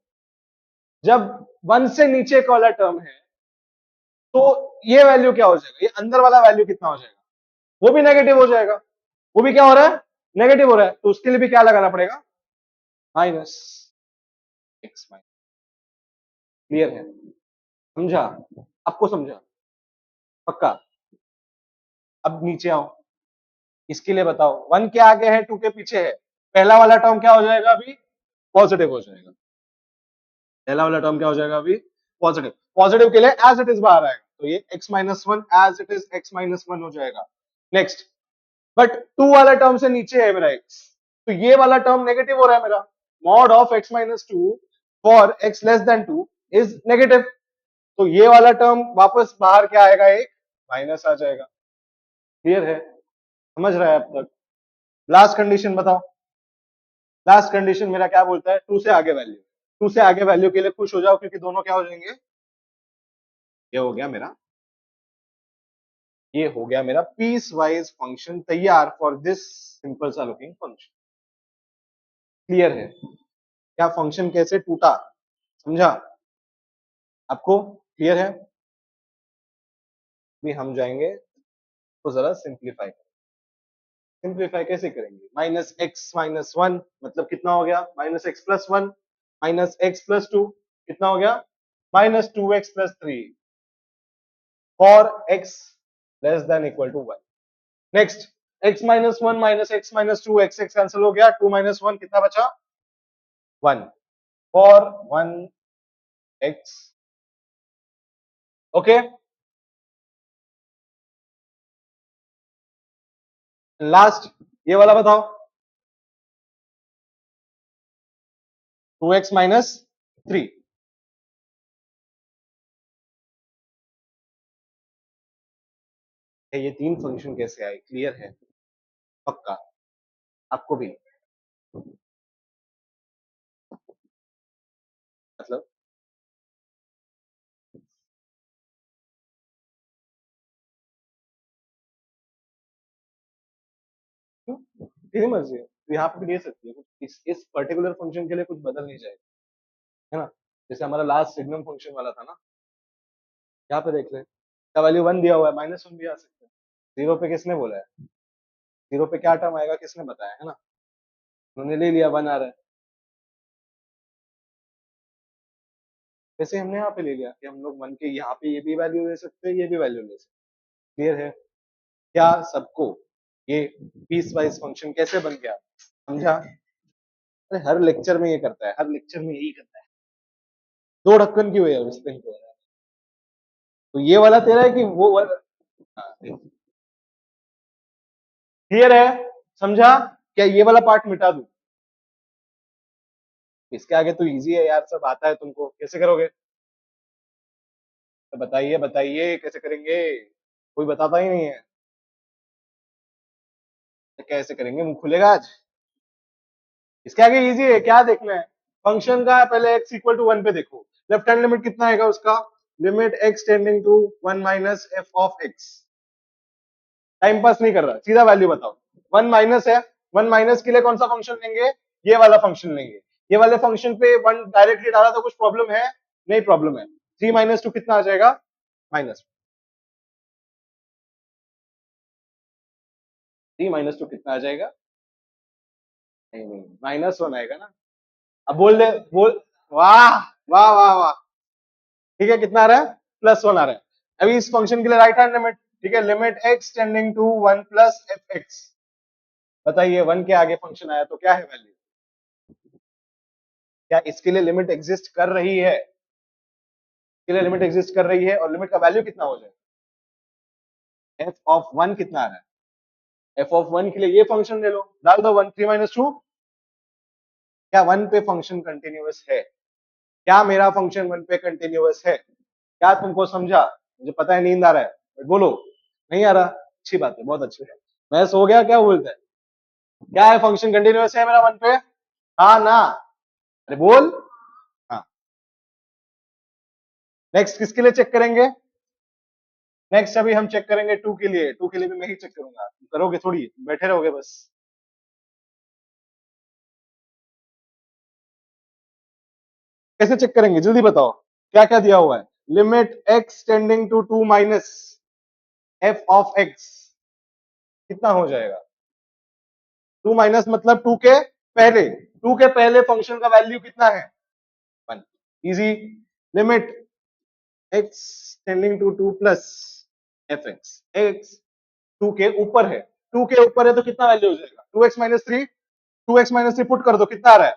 जब 1 से नीचे का वाला टर्म है, तो ये वैल्यू क्या हो जाएगा? ये अंदर वाला वैल्यू कितना हो जाएगा? वो भी नेगेटिव हो जाएगा। वो भी क्या हो रहा है? नेगेटिव हो रहा है, तो उसके लिए भी क्या लगाना पड़ेगा? Minus x। क्लियर है? समझा? आपको समझा? पक्का? अब नीचे आओ, इसके लिए बताओ, 1 के आगे है, 2 के पीछे है, पहला वाला टर्म क्या हो जाएगा? अभी पॉजिटिव हो जाएगा। पहला वाला टर्म क्या हो जाएगा? अभी पॉजिटिव। पॉजिटिव के लिए एज इट इज बाहर आएगा, तो ये x-1 as it is x-1 हो जाएगा। नेक्स्ट, बट 2 वाला टर्म से नीचे है मेरा x, तो ये वाला टर्म नेगेटिव हो रहा है मेरा। Mod of x-2 for x less then 2 is negative, तो ये वाला टर्म वापस बाहर क्या आएगा? एक माइनस आ जाएगा। क्लियर है? समझ रहा है अब तक? लास्ट कंडीशन बताओ। लास्ट कंडीशन मेरा क्या बोलता है? 2 से आगे वैल्यू। 2 से आगे वैल्यू के लिए खुश हो जाओ, क्योंकि दोनों क्या हो जाएंगे? ये हो गया मेरा, ये हो गया मेरा पीस वाइज फंक्शन तैयार फॉर दिस सिंपल सा लुकिंग फंक्शन। क्लियर है? क्या फंक्शन कैसे टूटा, समझा आपको? क्लियर है? भी हम जाएंगे तो जरा सिंप्लीफाई। सिंप्लीफाई कैसे करेंगे? -x-1 मतलब कितना हो गया? -x+1 -x+2 कितना हो गया? -2x+3 for x less than equal to 1। Next, x-1 -x-2 x cancel हो गया, 2 - 1 कितना बचा? 1 फॉर 1x। ओके, लास्ट ये वाला बताओ, 2x - 3। ये तीन फंक्शन कैसे आए? क्लियर है? पक्का? आपको भी मतलब क्यों? तेरी मर्जी है, तो यहाँ पे भी ले सकती है, इस पर्टिकुलर फंक्शन के लिए कुछ बदल नहीं जाएगा, है ना? जैसे हमारा लास्ट सिग्नम फंक्शन वाला था ना, यहाँ पे देख ले, का वैल्यू 1 दिया हुआ है, -1 भी आ सकता है। 0 पे किसने बोला है? 0 पे क्या टर्म आएगा किसने बताया, है ना? उन्होंने ले लिया, 1 आ रहा है। वैसे हमने यहाँ पे ले लिया कि हम लोग 1 के यहाँ पे ये भी वैल्यू ले सकते हैं, ये भी वैल्यू ले सकते हैं। क्लियर है? क्या सबको ये पीस वाइज फंक्शन कैसे बन गया, समझा? अरे हर लेक्चर में ये करता है, हर लेक्चर में यही करता है। दो ढक्कन की हुई है इस पे। तो ये वाला तेरा है कि वो वाला? हाँ, क्लियर है? समझा? क्या ये वाला पार्ट मिटा दूं? इसके आगे तो इजी है यार, सब आता है तुमको, कैसे करोगे? तो बताइए बताइए कैसे करेंगे? कोई बताता ही नहीं है, तो कैसे करेंगे? मुंह खुलेगा आज? इसके आगे इजी है, क्या देखना है? फंक्शन का पहले x इक्वल टू 1 पे देखो, लेफ्ट हैंड लिमिट कितना आएगा उसका? Limit x tending to 1 minus f of x। Time pass नहीं कर रहा, सीधा वैल्यू बताओ। 1 माइनस है, 1 माइनस के लिए कौन सा फंक्शन लेंगे? ये वाला फंक्शन लेंगे। ये वाले फंक्शन पे 1 डायरेक्टली डाला तो कुछ प्रॉब्लम है? नहीं प्रॉब्लम है। 3 - 2 कितना आ जाएगा? माइनस 3 - 2 कितना आ जाएगा? नहीं नहीं, -1 आएगा ना। अब बोल दे, बोल। वाह वाह वाह वाह, ठीक है, कितना आ रहा है? +1 आ रहा है। अभी इस फंक्शन के लिए राइट हैंड लिमिट, ठीक है, limit x tending to 1 plus f x. बताइए 1 के आगे फंक्शन आया तो क्या है वैल्यू? क्या इसके लिए लिमिट एग्जिस्ट कर रही है? इसके लिए लिमिट एग्जिस्ट कर रही है और लिमिट का वैल्यू कितना हो जाएगा? एफ ऑफ 1 कितना आ रहा है? एफ ऑफ 1 के लिए ये फंक्शन ले लो, डाल दो 1 3 माइनस 2। क्या 1 पे फंक्शन कंटिन्यूअस है? क्या मेरा फंक्शन 1 पे कंटिन्यूअस है? क्या तुमको समझा? मुझे पता है नींद आ रहा है, बट बोलो। नहीं आ रहा? अच्छी बात है, बहुत अच्छी है। मैं सो गया क्या बोलते हैं? क्या है फंक्शन कंटिन्यूअस है मेरा 1 पे? हाँ ना? अरे बोल। हाँ। नेक्स्ट किसके लिए चेक करेंगे? नेक्स्ट अभी हम चेक करेंगे 2 के लिए। 2 के लिए भी मैं ही चेक करूंगा, तुम करोगे थोड़ी, बैठे रहोगे बस। कैसे चेक करेंगे जल्दी बताओ? क्या क्या दिया हुआ है? Limit x tending to 2 minus f of x कितना हो जाएगा? 2 माइनस मतलब 2 के पहले। 2 के पहले फंक्शन का वैल्यू कितना है? 1। Easy. Limit x tending to 2 plus f x. x 2 के ऊपर है, 2 के ऊपर है तो कितना वैल्यू हो जाएगा? 2x minus 3। 2x minus 3 put कर दो, कितना आ रहा है?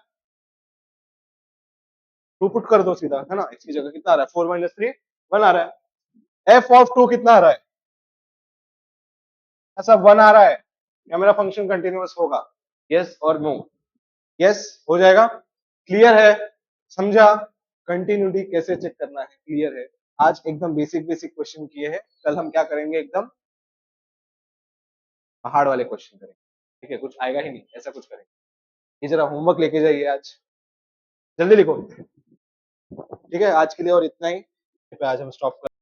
2 पुट कर दो सीधा, है ना? इसकी जगह कितना आ रहा है? 4 माइनस 3 1 आ रहा है। एफ ऑफ 2 कितना आ रहा है? ऐसा 1 आ रहा है। क्या मेरा फंक्शन कंटिन्यूअस होगा? यस और नो? यस हो जाएगा। क्लियर है? समझा? कंटिन्यूटी कैसे चेक करना है क्लियर है? आज एकदम बेसिक बेसिक क्वेश्चन किए हैं, कल हम क्या करेंगे? एकदम पहाड़ वाले क्वेश्चन करेंगे। ठीक है? कुछ आएगा ही नहीं, ऐसा कुछ करेंगे। ये जरा होमवर्क लेके जाइए आज, जल्दी लिखो। ठीक है? आज के लिए और इतना ही। आज हम स्टॉप